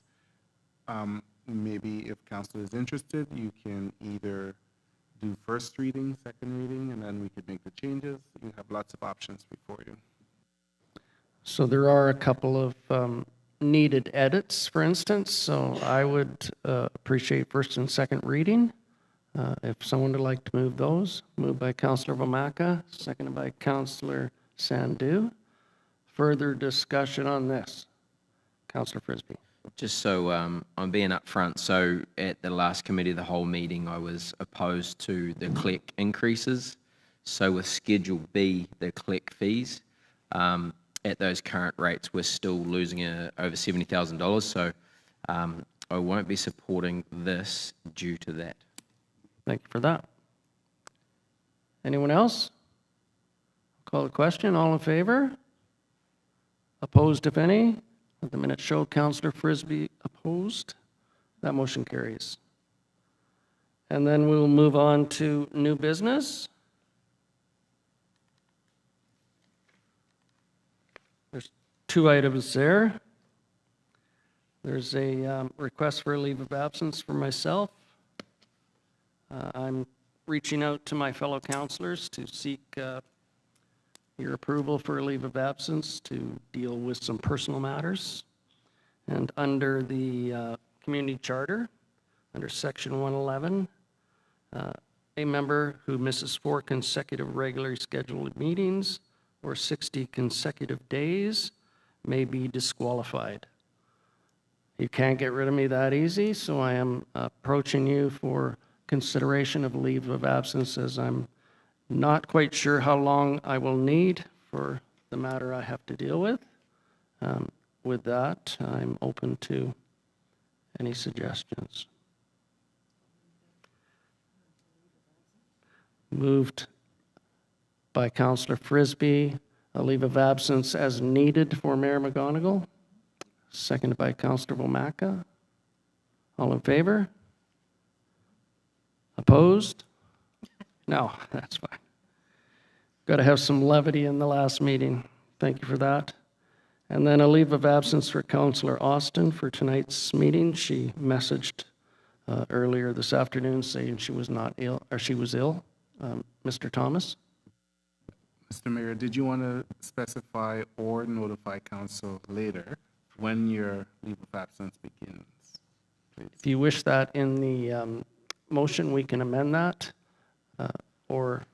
maybe if council is interested, you can either do first reading, second reading, and then we could make the changes. You have lots of options before you. So there are a couple of needed edits, for instance, so I would appreciate first and second reading. If someone would like to move those, moved by Councillor Vamaka, seconded by Councillor Sandu. Further discussion on this? Councillor Frisbee. Just so I'm being upfront, so at the last committee of the whole meeting, I was opposed to the CLEC increases. So with Schedule B, the CLEC fees, at those current rates, we're still losing over $70,000. So I won't be supporting this due to that. Thank you for that. Anyone else? Call the question. All in favor? Opposed, if any? Let the minutes show Councillor Frisbee opposed. That motion carries. And then we'll move on to new business. There's two items there. There's a request for a leave of absence for myself. I'm reaching out to my fellow councillors to seek your approval for a leave of absence to deal with some personal matters. And under the community charter, under section 111, a member who misses 4 consecutive regularly scheduled meetings or 60 consecutive days may be disqualified. You can't get rid of me that easy, so I am approaching you for consideration of leave of absence, as I'm not quite sure how long I will need for the matter I have to deal with. With that, I'm open to any suggestions. Moved by Councillor Frisbee, a leave of absence as needed for Mayor McGonigal. Seconded by Councillor Womacka. All in favor? Opposed? No, that's fine. Got to have some levity in the last meeting. Thank you for that. And then a leave of absence for Councillor Austin for tonight's meeting. She messaged earlier this afternoon saying she was not ill, or she was ill. Mr. Thomas? Mr. Mayor, did you want to specify or notify council later when your leave of absence begins, please? If you wish that in the motion, we can amend that, or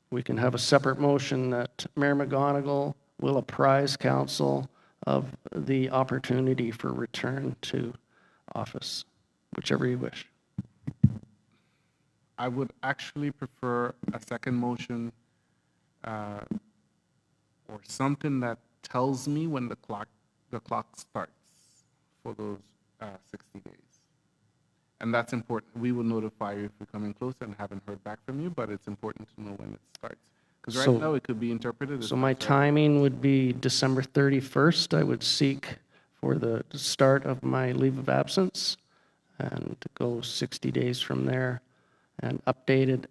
we can have a separate motion that Mayor McGonigal will apprise council of the opportunity for return to office, whichever you wish. I would actually prefer a second motion or something that tells me when the clock starts for those 60 days. And that's important. We will notify you if we're coming close and haven't heard back from you, but it's important to know when it starts. Because right now it could be interpreted as... So my timing would be December 31st. I would seek for the start of my leave of absence and to go 60 days from there and update it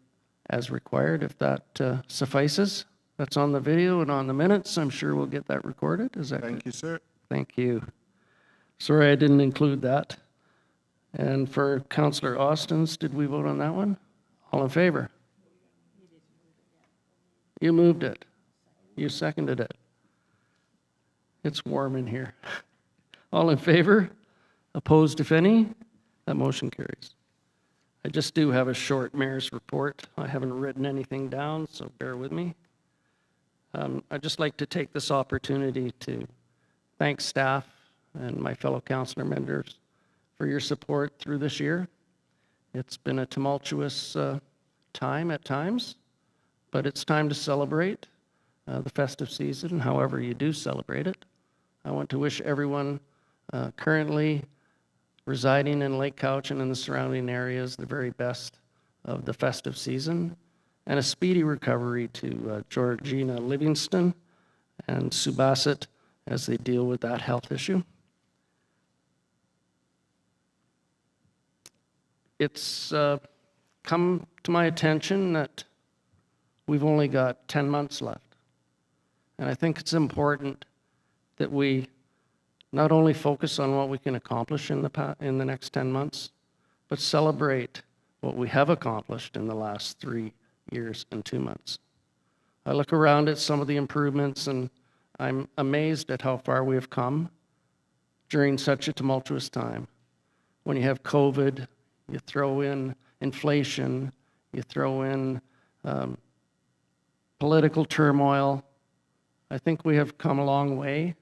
as required, if that suffices. That's on the video and on the minutes. I'm sure we'll get that recorded. Is that good? Thank you, sir. Thank you. Sorry I didn't include that. And for Councillor Austin's, did we vote on that one? All in favor? You moved it. You seconded it. It's warm in here. All in favor? Opposed, if any? That motion carries. I just do have a short mayor's report. I haven't written anything down, so bear with me. I'd just like to take this opportunity to thank staff and my fellow councillor members for your support through this year. It's been a tumultuous time at times, but it's time to celebrate the festive season, however you do celebrate it. I want to wish everyone currently residing in Lake Cowichan and the surrounding areas the very best of the festive season, and a speedy recovery to Georgina Livingston and Sue Bassett as they deal with that health issue. It's come to my attention that we've only got 10 months left. And I think it's important that we not only focus on what we can accomplish in the next 10 months, but celebrate what we have accomplished in the last 3 years and 2 months. I look around at some of the improvements and I'm amazed at how far we have come during such a tumultuous time. When you have COVID, you throw in inflation, you throw in political turmoil. I think we have come a long way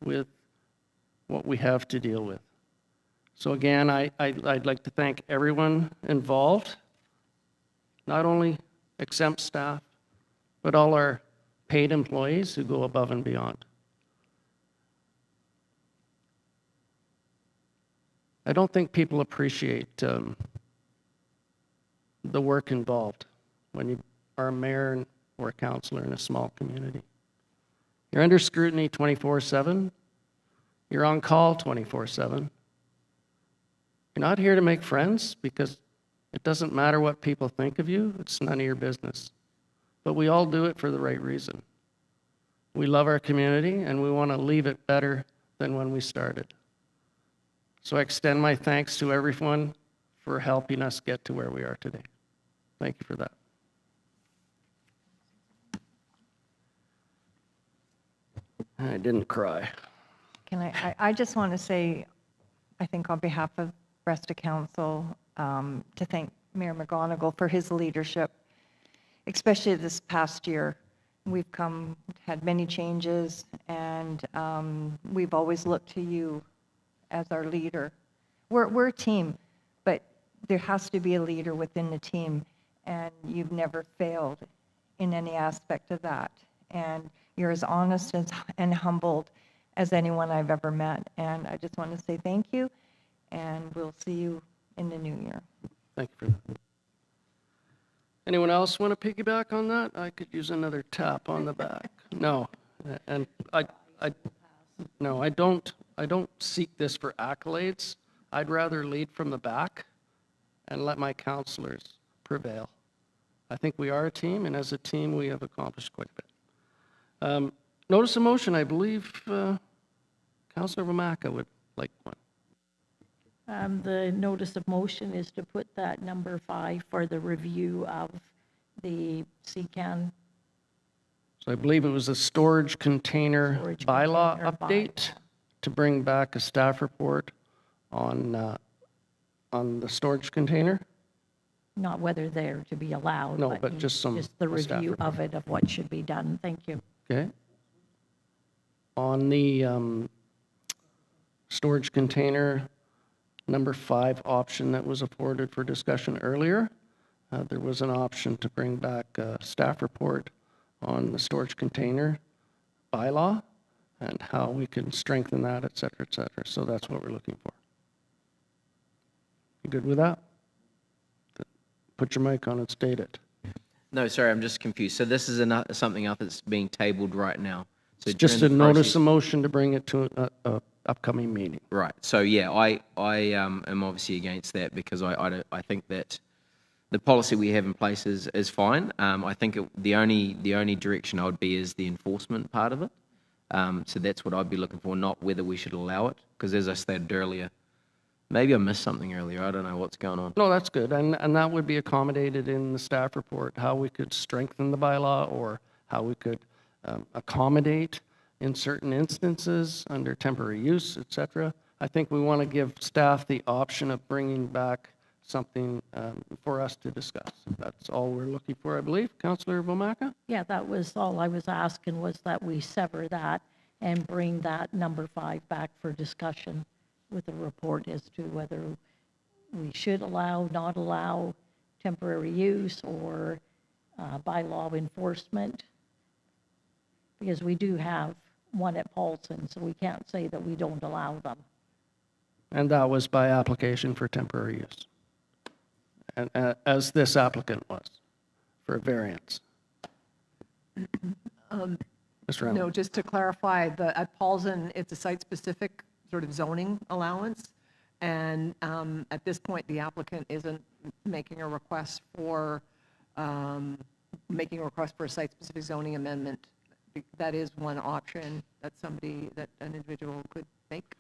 with what we have to deal with. So again, I'd like to thank everyone involved, not only exempt staff, but all our paid employees who go above and beyond. I don't think people appreciate the work involved when you are a mayor or a councillor in a small community. You're under scrutiny 24/7. You're on call 24/7. You're not here to make friends because it doesn't matter what people think of you. It's none of your business. But we all do it for the right reason. We love our community and we want to leave it better than when we started. So I extend my thanks to everyone for helping us get to where we are today. Thank you for that. I didn't cry. Can I just want to say, I think on behalf of rest of council, to thank Mayor McGonigal for his leadership, especially this past year. We've had many changes, and we've always looked to you as our leader. We're a team, but there has to be a leader within the team, and you've never failed in any aspect of that. And you're as honest and humbled as anyone I've ever met. And I just want to say thank you, and we'll see you in the new year. Thank you for that. Anyone else want to piggyback on that? I could use another tap on the back. No, and no, I don't seek this for accolades. I'd rather lead from the back and let my councillors prevail. I think we are a team, and as a team, we have accomplished quite a bit. Notice of motion, I believe Councillor Vomaka would like one. The notice of motion is to put that number 5 for the review of the CCAN. So I believe it was a storage container Storage bylaw container update bylaw. to bring back a staff report on the storage container. Not whether they're to be allowed. No, but just the a staff review report. of it, of what should be done. Thank you. Okay. On the storage container number 5 option that was afforded for discussion earlier, there was an option to bring back a staff report on the storage container bylaw and how we can strengthen that, et cetera, et cetera. So that's what we're looking for. You good with that? Put your mic on and state it. No, sorry, I'm just confused. So this is something else that's being tabled right now. So It's just a during the notice process- of motion to bring it to a upcoming meeting. Right. So yeah, I am obviously against that because I think that the policy we have in place is fine. I think the only direction I would be is the enforcement part of it. So that's what I'd be looking for, not whether we should allow it. Because as I stated earlier, maybe I missed something earlier. I don't know what's going on. No, that's good, and that would be accommodated in the staff report, how we could strengthen the bylaw or how we could accommodate in certain instances under temporary use, et cetera. I think we want to give staff the option of bringing back something for us to discuss. That's all we're looking for, I believe. Councillor Vomaka? Yeah, that was all I was asking, was that we sever that and bring that number 5 back for discussion with a report as to whether we should allow, not allow temporary use or bylaw enforcement. Because we do have one at Paulson, so we can't say that we don't allow them. And that was by application for temporary use, and as this applicant was, for a variance. Mr. Allen? No, just to clarify, at Paulson, it's a site-specific sort of zoning allowance, and at this point, the applicant isn't making a request for a site-specific zoning amendment. That is one option that an individual could make.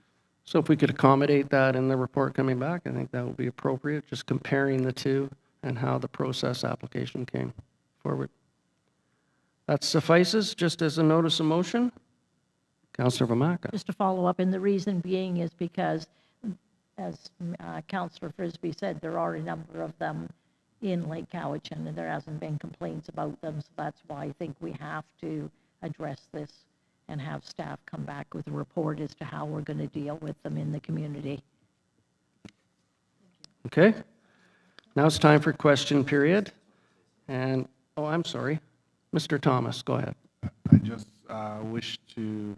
So if we could accommodate that in the report coming back, I think that would be appropriate, just comparing the two and how the process application came forward. That suffices, just as a notice of motion. Councillor Vomaka. Just to follow up, and the reason being is because, as Councillor Frisbee said, there are a number of them in Lake Cowichan, and there hasn't been complaints about them, so that's why I think we have to address this and have staff come back with a report as to how we're going to deal with them in the community. Okay. Now it's time for question period. And, oh, I'm sorry. Mr. Thomas, go ahead. I just wish to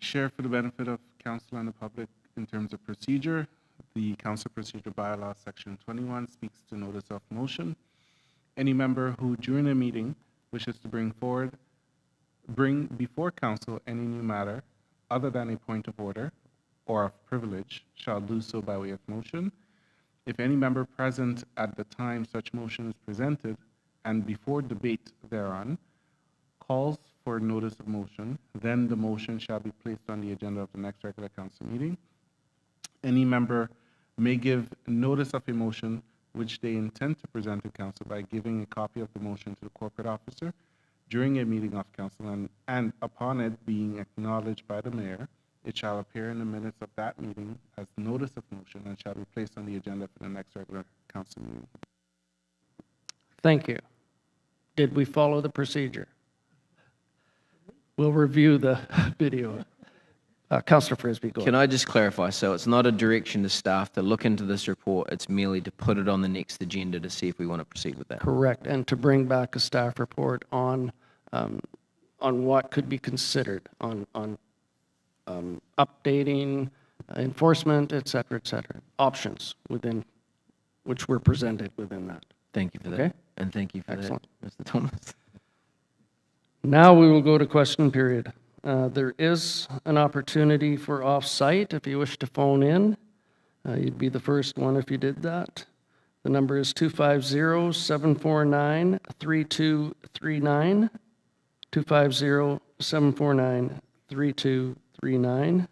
share for the benefit of council and the public in terms of procedure. The council procedure bylaw section 21 speaks to notice of motion. Any member who during a meeting wishes to bring before council any new matter other than a point of order or of privilege shall do so by way of motion. If any member present at the time such motion is presented and before debate thereon calls for notice of motion, then the motion shall be placed on the agenda of the next regular council meeting. Any member may give notice of a motion which they intend to present to council by giving a copy of the motion to the corporate officer during a meeting of council, and upon it being acknowledged by the mayor It shall appear in the minutes of that meeting as notice of motion and shall be placed on the agenda for the next regular council meeting. Thank you. Did we follow the procedure? We'll review the video. Councillor Frisbee, go Can ahead. I just clarify? So it's not a direction to staff to look into this report, it's merely to put it on the next agenda to see if we want to proceed with that. Correct, and to bring back a staff report on what could be considered on updating, enforcement, et cetera, options within, which were presented within that. Thank you for that. Okay. And thank you for Excellent. that, Mr. Thomas. Now we will go to question period. There is an opportunity for off-site if you wish to phone in. You'd be the first one if you did that. The number is 250-749-3239, 250-749-3239.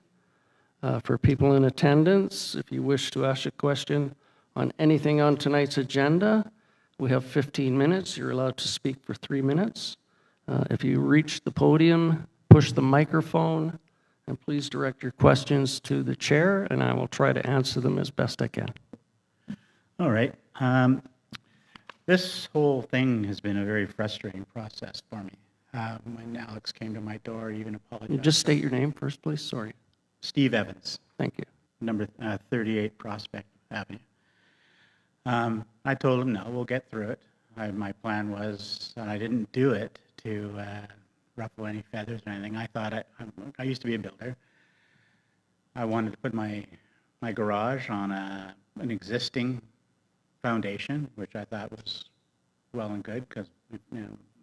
For people in attendance, if you wish to ask a question on anything on tonight's agenda, we have 15 minutes. You're allowed to speak for 3 minutes. If you reach the podium, push the microphone, and please direct your questions to the chair, and I will try to answer them as best I can. All right. This whole thing has been a very frustrating process for me. When Alex came to my door, even apologized. Just state your name first, please. Sorry. Steve Evans, Thank you. number 38 Prospect Avenue. I told him, no, we'll get through it. My plan was, and I didn't do it to ruffle any feathers or anything. I thought, I used to be a builder. I wanted to put my garage on an existing foundation, which I thought was well and good because,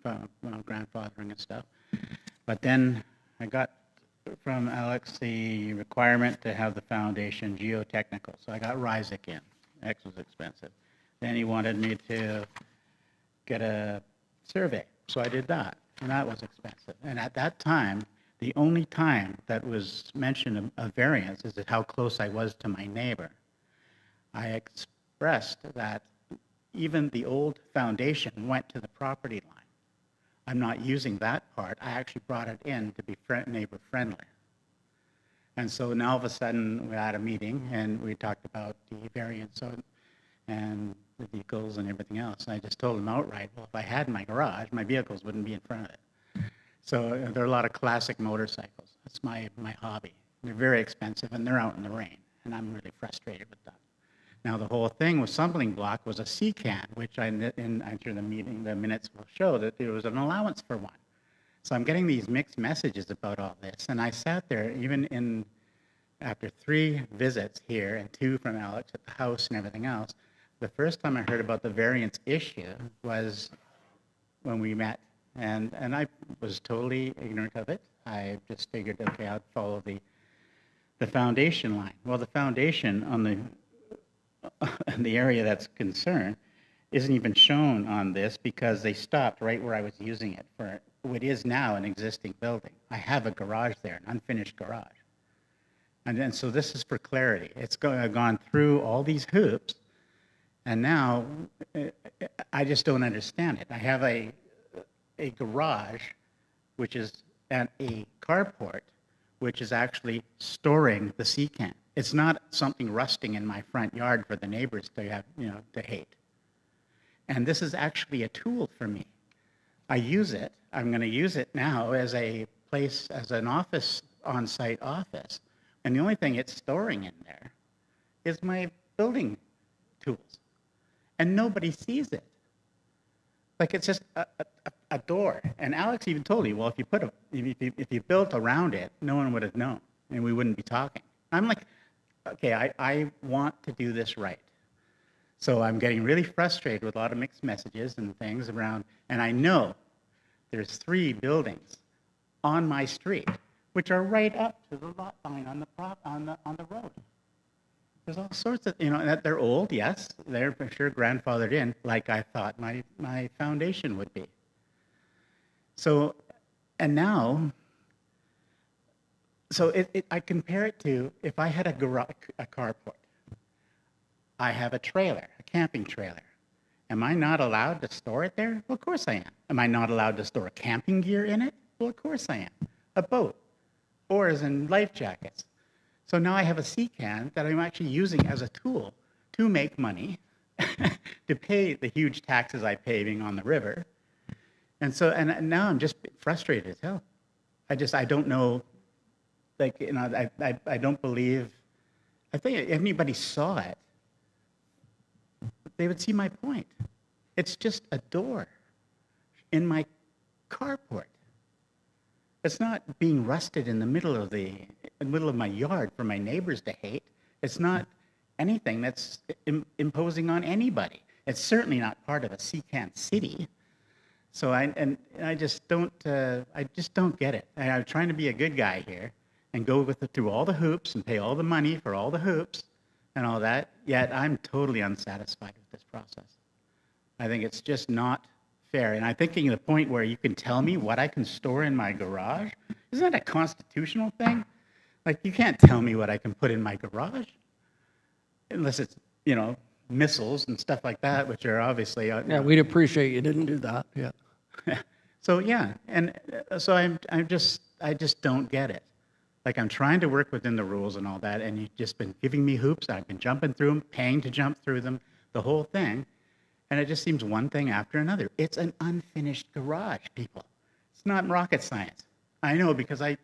grandfathering and stuff. But then I got from Alex the requirement to have the foundation geotechnical. So I got RISIC in. X was expensive. Then he wanted me to get a survey. So I did that, and that was expensive. And at that time, the only time that was mentioned of variance is how close I was to my neighbor. I expressed that even the old foundation went to the property line. I'm not using that part. I actually brought it in to be neighbor friendly. And so now all of a sudden we're at a meeting and we talked about the variance and the vehicles and everything else. And I just told him outright, well, if I had my garage, my vehicles wouldn't be in front of it. So there are a lot of classic motorcycles. That's my hobby. They're very expensive and they're out in the rain. And I'm really frustrated with that. Now the whole thing with stumbling block was a CCAN, which after the meeting, the minutes will show that there was an allowance for one. So I'm getting these mixed messages about all this. And I sat there even after 3 visits here and 2 from Alex at the house and everything else. The first time I heard about the variance issue was when we met. And I was totally ignorant of it. I just figured, okay, I'd follow the foundation line. Well, the foundation on the area that's concerned isn't even shown on this because they stopped right where I was using it for what is now an existing building. I have a garage there, an unfinished garage. And so this is for clarity. It's gone through all these hoops, and now I just don't understand it. I have a garage, which is at a carport, which is actually storing the CCAN. It's not something rusting in my front yard for the neighbors to have, to hate. And this is actually a tool for me. I use it. I'm going to use it now as a place, as an office, on-site office. And the only thing it's storing in there is my building tools. And nobody sees it. Like it's just a door. And Alex even told me, well, if you built around it, no one would have known, and we wouldn't be talking. I'm like, okay, I want to do this right. So I'm getting really frustrated with a lot of mixed messages and things around, and I know there's 3 buildings on my street which are right up to the lot line on the road. There's all sorts of, that they're old, yes, they're for sure grandfathered in, like I thought my foundation would be. So, and now, so I compare it to if I had a carport. I have a trailer, a camping trailer. Am I not allowed to store it there? Well, of course I am. Am I not allowed to store camping gear in it? Well, of course I am. A boat. or as in life jackets. So now I have a CCAN that I'm actually using as a tool to make money, to pay the huge taxes I pay being on the river. And so, and now I'm just frustrated as hell. I don't know, like, you know, I don't believe, I think if anybody saw it, they would see my point. It's just a door in my carport. It's not being rusted in the middle of my yard for my neighbors to hate. It's not anything that's imposing on anybody. It's certainly not part of a CCAN city. So I just don't get it. I'm trying to be a good guy here and go through all the hoops and pay all the money for all the hoops and all that, yet I'm totally unsatisfied with this process. I think it's just not fair. And I'm thinking the point where you can tell me what I can store in my garage, isn't that a constitutional thing? Like, you can't tell me what I can put in my garage unless it's, you know, missiles and stuff like that, which are obviously... Yeah, we'd appreciate you didn't do that, yeah. So, yeah, and so I just don't get it. Like, I'm trying to work within the rules and all that, and you've just been giving me hoops. I've been jumping through them, paying to jump through them, the whole thing. And it just seems one thing after another. It's an unfinished garage, people. It's not rocket science. I know, because I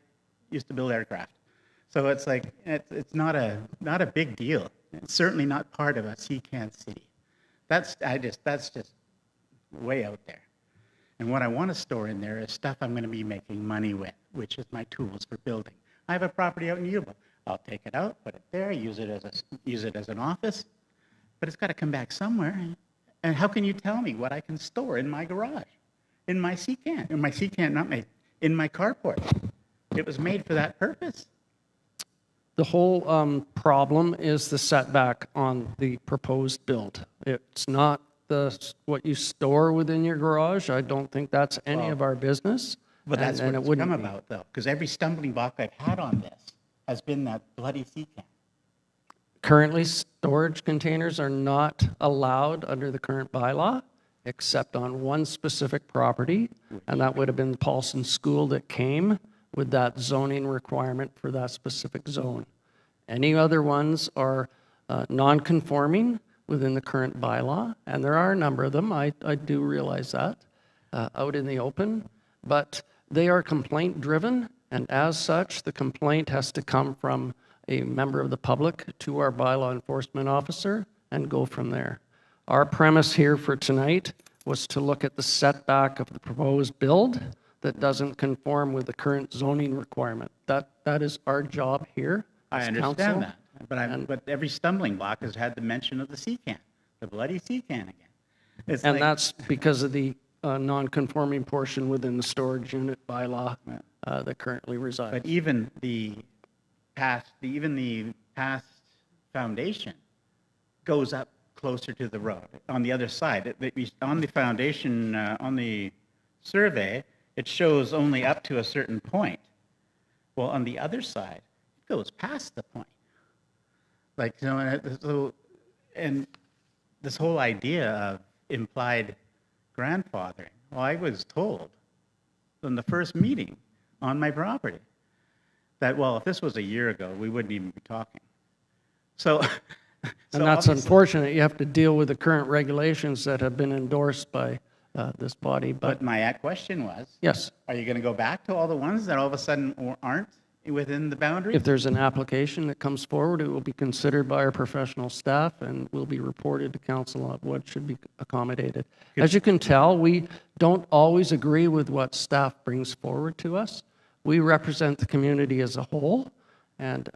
used to build aircraft. So it's like, it's not a big deal. It's certainly not part of a CCAN city. That's just way out there. And what I want to store in there is stuff I'm going to be making money with, which is my tools for building. I have a property out in Yuba. I'll take it out, put it there, use it as an office, but it's got to come back somewhere. And how can you tell me what I can store in my garage, in my CCAN, in my carport? It was made for that purpose. The whole problem is the setback on the proposed build. It's not what you store within your garage. I don't think that's any of our business. But that's and what it it's wouldn't come be. about, though, because every stumbling block I've had on this has been that bloody CCAN. Currently, storage containers are not allowed under the current bylaw, except on one specific property, and that would have been the Paulson School that came with that zoning requirement for that specific zone. Any other ones are non-conforming within the current bylaw, and there are a number of them, I do realize that, out in the open, but they are complaint-driven, and as such, the complaint has to come from a member of the public to our bylaw enforcement officer and go from there. Our premise here for tonight was to look at the setback of the proposed build that doesn't conform with the current zoning requirement. That is our job here I as understand council. that, but every stumbling block has had the mention of the CCAN, the bloody CCAN again. It's And like, that's because of the non-conforming portion within the storage unit bylaw that currently resides. but even the past foundation goes up closer to the road on the other side. On the foundation, on the survey, it shows only up to a certain point. Well, on the other side, it goes past the point. Like, you know, and this whole idea of implied grandfathering. Well, I was told in the first meeting on my property that, well, if this was a year ago, we wouldn't even be talking. So, And that's unfortunate. You have to deal with the current regulations that have been endorsed by this body. But my question was, Yes, are you going to go back to all the ones that all of a sudden aren't within the boundaries? if there's an application that comes forward, it will be considered by our professional staff and will be reported to council on what should be accommodated. As you can tell, we don't always agree with what staff brings forward to us. We represent the community as a whole, and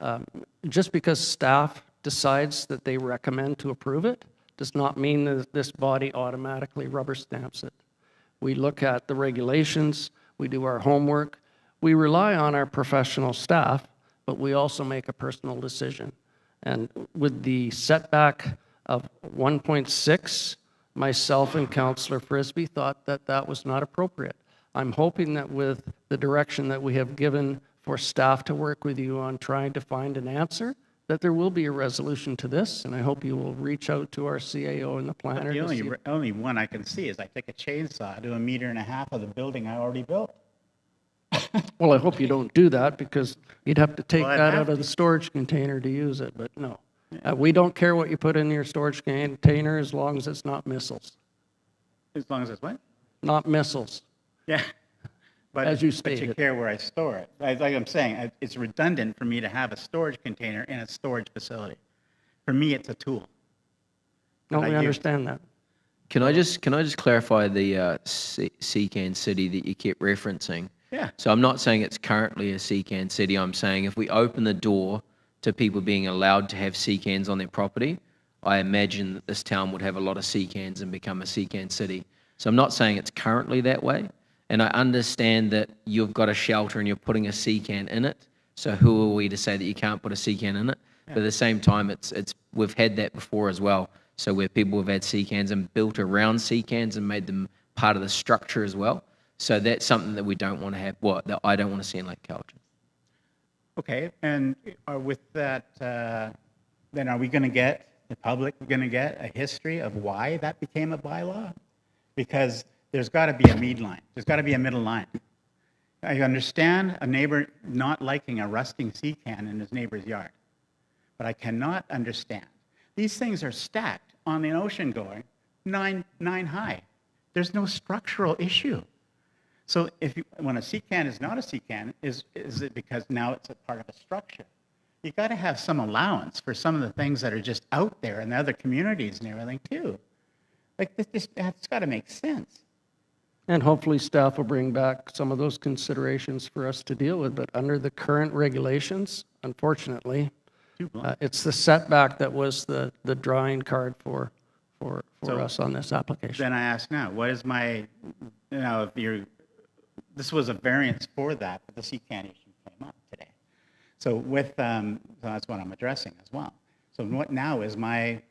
just because staff decides that they recommend to approve it does not mean that this body automatically rubber stamps it. We look at the regulations, we do our homework, we rely on our professional staff, but we also make a personal decision. And with the setback of 1.6, myself and Councillor Frisbee thought that that was not appropriate. I'm hoping that with the direction that we have given for staff to work with you on trying to find an answer, that there will be a resolution to this, and I hope you will reach out to our CAO and the planner. The to see- only one I can see is I take a chainsaw to 1.5 meters of the building I already built. Well, I hope you don't do that, because you'd have to take Well, I'd that have out of the storage container to use it, but no. We don't care what you put in your storage container as long as it's not missiles. As long as it's what? Not missiles. Yeah. But, As you but you stated. care where I store it. Like I'm saying, it's redundant for me to have a storage container in a storage facility. For me, it's a tool. No, But I we use- understand that. Can I just clarify the CCAN city that you keep referencing? Yeah. So I'm not saying it's currently a CCAN city. I'm saying if we open the door to people being allowed to have CCANs on their property, I imagine that this town would have a lot of CCANs and become a CCAN city. So I'm not saying it's currently that way. And I understand that you've got a shelter and you're putting a CCAN in it. So who are we to say that you can't put a CCAN in it? But at the same time, we've had that before as well. So where people have had CCANs and built around CCANs and made them part of the structure as well. So that's something that we don't want to have, that I don't want to see in Lake Carlton. Okay, and with that, then are we going to get, the public going to get a history of why that became a bylaw? Because there's got to be a mead line. There's got to be a middle line. I understand a neighbor not liking a rusting sea can in his neighbor's yard, but I cannot understand. These things are stacked on the ocean going 9 high. There's no structural issue. So when a sea can is not a sea can, is it because now it's a part of a structure? You got to have some allowance for some of the things that are just out there in the other communities and everything too. Like that's got to make sense. And hopefully staff will bring back some of those considerations for us to deal with. But under the current regulations, unfortunately, it's the setback that was the drawing card for So us on this application. Then I ask now, what is my, this was a variance for that, but the sea can issue came up today. So so that's what I'm addressing as well. So what now is my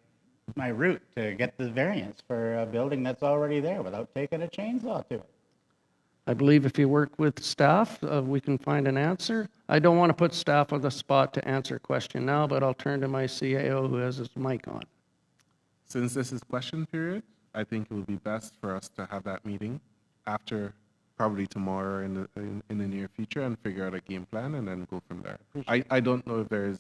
route to get the variance for a building that's already there without taking a chainsaw to it? I believe if you work with staff, we can find an answer. I don't want to put staff on the spot to answer a question now, but I'll turn to my CAO who has his mic on. Since this is question period, I think it would be best for us to have that meeting after, probably tomorrow or in the near future, and figure out a game plan and then go from there. I don't know if there's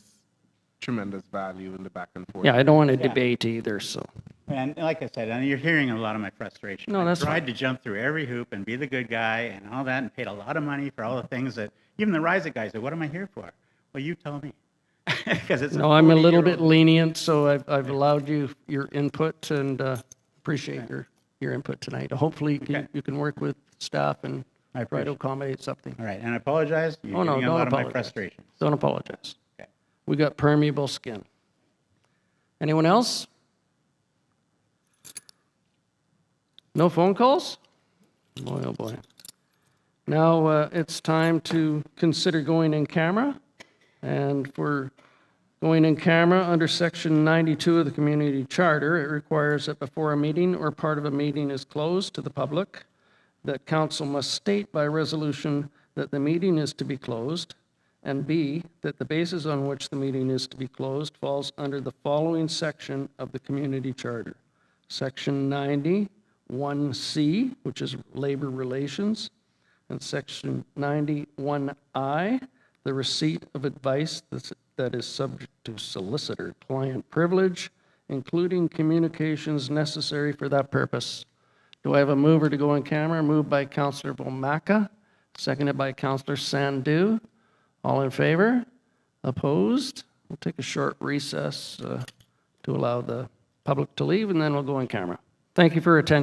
tremendous value in the back and forth. Yeah, I don't want to debate either, so. And like I said, and you're hearing a lot of my frustration. No, that's I tried fine. to jump through every hoop and be the good guy and all that, and paid a lot of money for all the things that, even the RISA guys said, what am I here for? Well, you tell me. Because it's No, I'm a little bit 40-year-old lenient, so I've allowed you your input, and appreciate your input tonight. Hopefully you can work with staff and I try appreciate to it. accommodate something. All right, and I apologize. You're Oh, no, getting a don't lot of my apologize. frustration. Don't apologize. Okay. We got permeable skin. Anyone else? No phone calls? Boy, oh boy. Now it's time to consider going in camera. And for going in camera, under Section 92 of the Community Charter, it requires that before a meeting or part of a meeting is closed to the public, that council must state by resolution that the meeting is to be closed, and B, that the basis on which the meeting is to be closed falls under the following section of the Community Charter. Section 91C, which is labor relations, and Section 91I, the receipt of advice that is subject to solicitor-client privilege, including communications necessary for that purpose. Do I have a mover to go in camera? Moved by Councillor Vomaka, seconded by Councillor Sandu. All in favor? Opposed? We'll take a short recess to allow the public to leave, and then we'll go in camera. Thank you for attending.